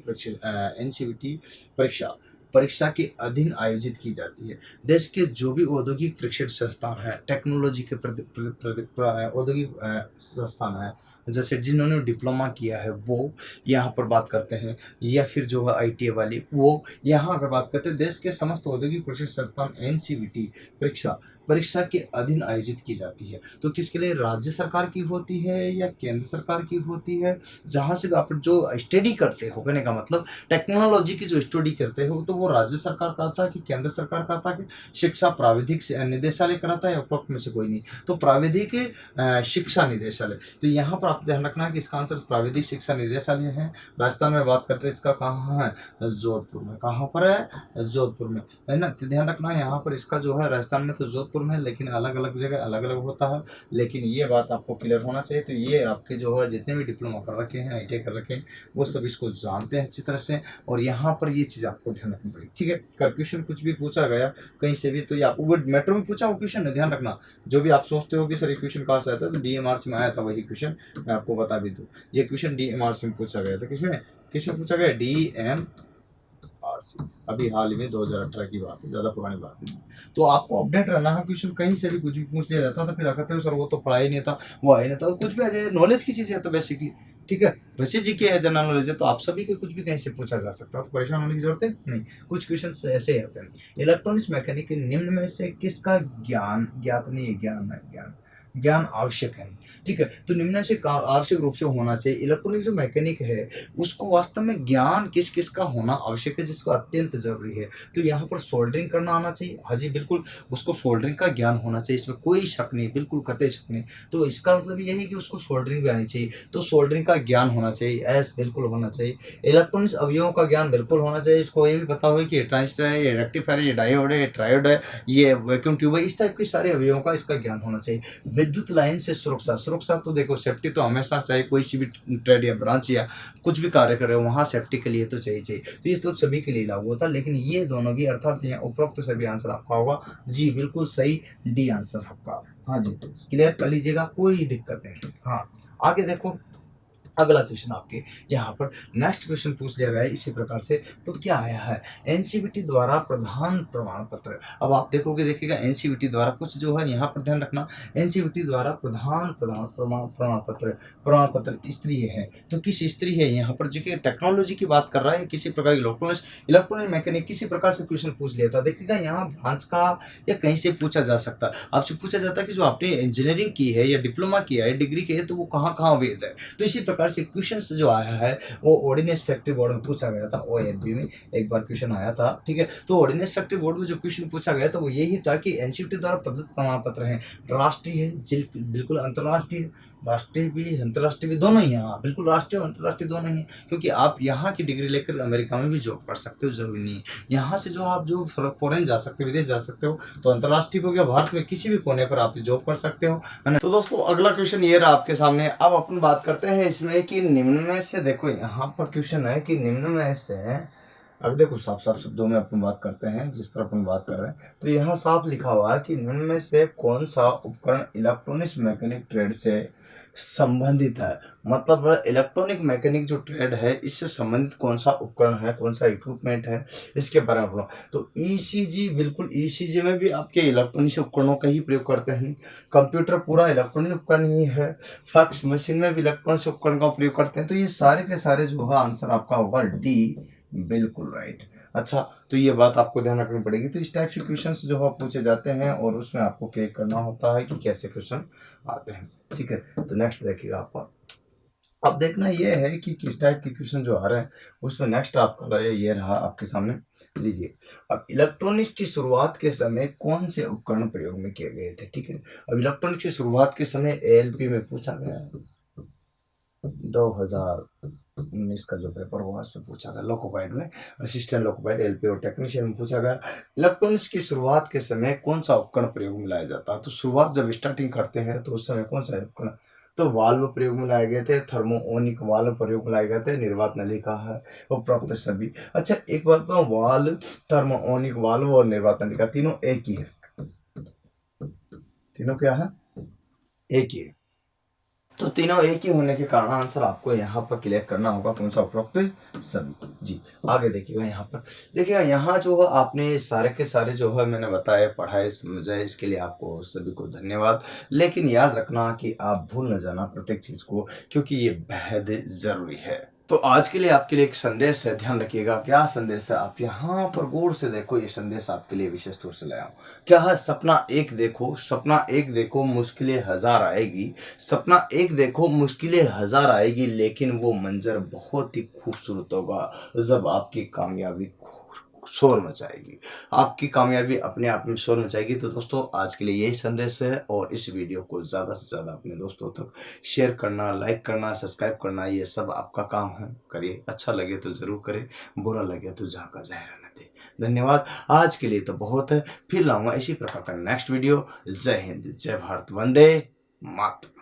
परीक्षा के अधीन आयोजित की जाती है। देश के जो भी औद्योगिक प्रशिक्षण संस्थान है, टेक्नोलॉजी के औद्योगिक संस्थान है, जैसे जिन्होंने डिप्लोमा किया है वो यहाँ पर बात करते हैं, या फिर जो है ITA वाली वो यहाँ अगर बात करते हैं। देश के समस्त औद्योगिक प्रशिक्षण संस्थान एनसीवीटी परीक्षा परीक्षा के अधीन आयोजित की जाती है। तो किसके लिए? राज्य सरकार की होती है या केंद्र सरकार की होती है? जहाँ से आप जो स्टडी करते हो, कहने का मतलब टेक्नोलॉजी की जो स्टडी करते हो, तो वो राज्य सरकार का आता है कि केंद्र सरकार का आता है कि शिक्षा प्राविधिक निदेशालय कराता है, उपरोक्त में से कोई नहीं। तो प्राविधिक शिक्षा निदेशालय। तो यहाँ पर आप ध्यान रखना कि इसका आंसर प्राविधिक शिक्षा निदेशालय है। राजस्थान में बात करते हैं, इसका कहाँ है? जोधपुर में। कहाँ पर है? जोधपुर में, है ना। तो ध्यान रखना यहाँ पर इसका जो है राजस्थान में तो जोधपुर में, लेकिन अलग अलग जगह अलग अलग होता है। लेकिन ये बात आपको क्लियर होना चाहिए। तो ये आपके जो है जितने भी डिप्लोमा कर रखे हैं, ITI कर रखे हैं, वो सब इसको जानते हैं अच्छी तरह से। और यहाँ पर ये चीज़ आपको ध्यान रखनी पड़ेगी, ठीक है। कर क्वेश्चन कुछ भी पूछा गया कहीं से भी, तो ये आपको मेट्रो में पूछा वो क्वेश्चन है, ध्यान रखना। जो भी आप सोचते हो कि सर ये क्वेश्चन कहाँ से आता है, तो DMR में आया था वही क्वेश्चन, मैं आपको बता भी दूँ। ये क्वेश्चन DMR में पूछा गया था। किसमें पूछा गया? DMR। अभी हाल ही में 2018 की बात है, ज़्यादा पुरानी बात नहीं। तो आपको अपडेट रहना है, क्वेश्चन कहीं से भी कुछ भी पूछ लिया जाता था, फिर कहते हो सर वो तो पढ़ा ही नहीं था, वो आया नहीं था। कुछ भी आ जाए, नॉलेज की चीज़ है तो बेसिकली, ठीक है। वैसे जी के है, जनरल नॉलेज है, तो आप सभी को कुछ भी कहीं से पूछा जा सकता है, तो परेशान होने की जरूरत है नहीं। कुछ क्वेश्चन ऐसे ही आते हैं। इलेक्ट्रॉनिक्स मैकेनिक निम्न में से किसका ज्ञान ज्ञात नहीं है? ज्ञान आवश्यक है, ठीक है। तो निम्न से आवश्यक रूप से होना चाहिए। इलेक्ट्रॉनिक जो मैकेनिक है उसको वास्तव में ज्ञान किस किस का होना आवश्यक है, जिसको अत्यंत जरूरी है। तो यहाँ पर सोल्डरिंग करना आना चाहिए, हाँ जी बिल्कुल, उसको सोल्डरिंग का ज्ञान होना चाहिए, इसमें कोई शक नहीं, बिल्कुल कतई शक नहीं। तो इसका मतलब यही है कि उसको सोल्डरिंग भी आनी चाहिए, तो सोल्डरिंग का ज्ञान होना चाहिए, बिल्कुल होना चाहिए। इलेक्ट्रॉनिक्स अवयवों का ज्ञान बिल्कुल होना चाहिए, इसको ये भी पता हो कि ये ट्रांजिस्टर है, ये रेक्टिफायर है, ये डायोड है, ये ट्रायोड है, ये वैक्यूम ट्यूब है, इस टाइप के सारे अवयवों का इसका ज्ञान होना चाहिए। विद्युत लाइन से सुरक्षा तो देखो, सेफ्टी तो हमेशा चाहिए, कोई सी भी ट्रेड या ब्रांच या कुछ भी कार्य कर रहे हो वहाँ सेफ्टी के लिए तो चाहिए। तो ये तो सभी के लिए लागू होता है, लेकिन ये दोनों भी अर्थात यहाँ उपरोक्त सभी आंसर आपका होगा जी, बिल्कुल सही, D आंसर आपका। हाँ जी, क्लियर कर लीजिएगा, कोई दिक्कत नहीं। हाँ, आगे देखो, अगला क्वेश्चन आपके यहाँ पर नेक्स्ट क्वेश्चन पूछ लिया गया है इसी प्रकार से। तो क्या आया है? NCVT द्वारा प्रधान प्रमाण पत्र। अब आप देखिएगा NCVT द्वारा कुछ जो है, यहाँ पर ध्यान रखना, NCVT द्वारा प्रधान प्रमाण पत्र स्तरीय है। तो किस स्तरीय है? यहाँ पर जो कि टेक्नोलॉजी की बात कर रहा है, किसी प्रकार की इलेक्ट्रॉनिक मैकेनिक किसी प्रकार से क्वेश्चन पूछ लिया था। देखिएगा यहाँ ब्रांच का या कहीं से पूछा जा सकता है, आपसे पूछा जाता है कि जो आपने इंजीनियरिंग की है या डिप्लोमा किया है, डिग्री की है, तो वो कहाँ कहाँ वैध है। तो इसी प्रकार से क्वेश्चन जो आया है वो ऑर्डिनेंस फैक्ट्री बोर्ड में पूछा गया था, OAFB में एक बार क्वेश्चन आया था, ठीक है। तो ऑर्डिनेंस फैक्ट्री बोर्ड में जो क्वेश्चन पूछा गया था वो यही था कि NCVT द्वारा प्रदत्त प्रमाण पत्र है, राष्ट्रीय है, बिल्कुल अंतर्राष्ट्रीय, राष्ट्रीय भी अंतर्राष्ट्रीय भी दोनों ही हैं। हाँ बिल्कुल, राष्ट्रीय और अंतर्राष्ट्रीय दोनों ही, क्योंकि आप यहाँ की डिग्री लेकर अमेरिका में भी जॉब कर सकते हो, जरूरी नहीं है यहाँ से जो आप जो फॉरेन जा सकते हो, विदेश जा सकते हो, तो अंतर्राष्ट्रीय हो गया, भारत में किसी भी कोने पर आप जॉब कर सकते हो, है ना। तो दोस्तों अगला क्वेश्चन ये रहा आपके सामने। अब अपन बात करते हैं इसमें कि निम्न में से, देखो यहाँ पर क्वेश्चन है कि निम्न में से, अब देखो साफ साफ शब्दों में अपन बात करते हैं जिस पर अपन बात कर रहे हैं। तो यहाँ साफ लिखा हुआ है कि निम्न में से कौन सा उपकरण इलेक्ट्रॉनिक्स मैकेनिक ट्रेड से संबंधित है। मतलब इलेक्ट्रॉनिक मैकेनिक जो ट्रेड है इससे संबंधित कौन सा उपकरण है, कौन सा इक्विपमेंट है, इसके बारे में बोलो। तो ECG, बिल्कुल ECG में भी आपके इलेक्ट्रॉनिक उपकरणों का ही प्रयोग करते हैं। कंप्यूटर पूरा इलेक्ट्रॉनिक उपकरण ही है। फैक्स मशीन में भी इलेक्ट्रॉनिक उपकरण का प्रयोग करते हैं। तो ये सारे के सारे जो है आंसर आपका होगा D, बिल्कुल राइट। अच्छा, तो ये बात आपको ध्यान रखनी पड़ेगी। तो इस टाइप के क्वेश्चंस जो है पूछे जाते हैं और उसमें आपको क्लिक करना होता है कि कैसे क्वेश्चन आते हैं, ठीक है। तो नेक्स्ट देखिएगा आपका, अब देखना ये है कि किस टाइप के क्वेश्चन जो आ रहे हैं उसमें नेक्स्ट आपका ये रहा आपके सामने, लीजिए। अब इलेक्ट्रॉनिक्स की शुरुआत के समय कौन से उपकरण प्रयोग में किए गए थे, ठीक है। अब इलेक्ट्रॉनिक्स की शुरुआत के समय ALP में पूछा गया, 2019 का जो पेपर हुआ उसमें पूछा गया, लोकोपाइड में असिस्टेंट लोकोपाइड LP और टेक्नीशियन में पूछा गया, इलेक्ट्रॉनिक्स की शुरुआत के समय कौन सा उपकरण प्रयोग में लाया जाता है। तो शुरुआत जब स्टार्टिंग करते हैं तो उस समय कौन सा उपकरण, तो वाल्व प्रयोग में लाए गए थे, थर्मोओनिक वाल्व प्रयोग में लाए गए थे, निर्वात नली का है और प्राप्त सभी। अच्छा एक बात तो, वाल्व, थर्मोओनिक वाल्व और निर्वात नली का तीनों एक ही है, तीनों क्या है, एक ही है। तो तीनों एक ही होने के कारण आंसर आपको यहाँ पर क्लियर करना होगा कौन सा, उपरोक्त सभी जी। आगे देखिएगा यहाँ पर, देखिएगा यहाँ जो है आपने सारे के सारे जो है मैंने बताया, पढ़ाए, समझाए, इसके लिए आपको सभी को धन्यवाद। लेकिन याद रखना कि आप भूल न जाना प्रत्येक चीज़ को, क्योंकि ये बेहद ज़रूरी है। तो आज के लिए आपके लिए एक संदेश है, ध्यान रखिएगा। क्या संदेश है, आप यहाँ पर गौर से देखो। ये संदेश आपके लिए विशेष तौर से लाया हूँ। क्या है, सपना एक देखो, सपना एक देखो, मुश्किलें हजार आएगी। सपना एक देखो, मुश्किलें हजार आएगी, लेकिन वो मंजर बहुत ही खूबसूरत होगा जब आपकी कामयाबी शोर मचाएगी। आपकी कामयाबी अपने आप में शोर मचाएगी। तो दोस्तों, आज के लिए यही संदेश है, और इस वीडियो को ज़्यादा से ज़्यादा अपने दोस्तों तक शेयर करना, लाइक करना, सब्सक्राइब करना, ये सब आपका काम है। करिए, अच्छा लगे तो ज़रूर करें, बुरा लगे तो जहाँ का ज़ाहिर रहने दें। धन्यवाद। आज के लिए तो बहुत है, फिर लाऊंगा इसी प्रकार का नेक्स्ट वीडियो। जय हिंद, जय भारत, वंदे मातरम।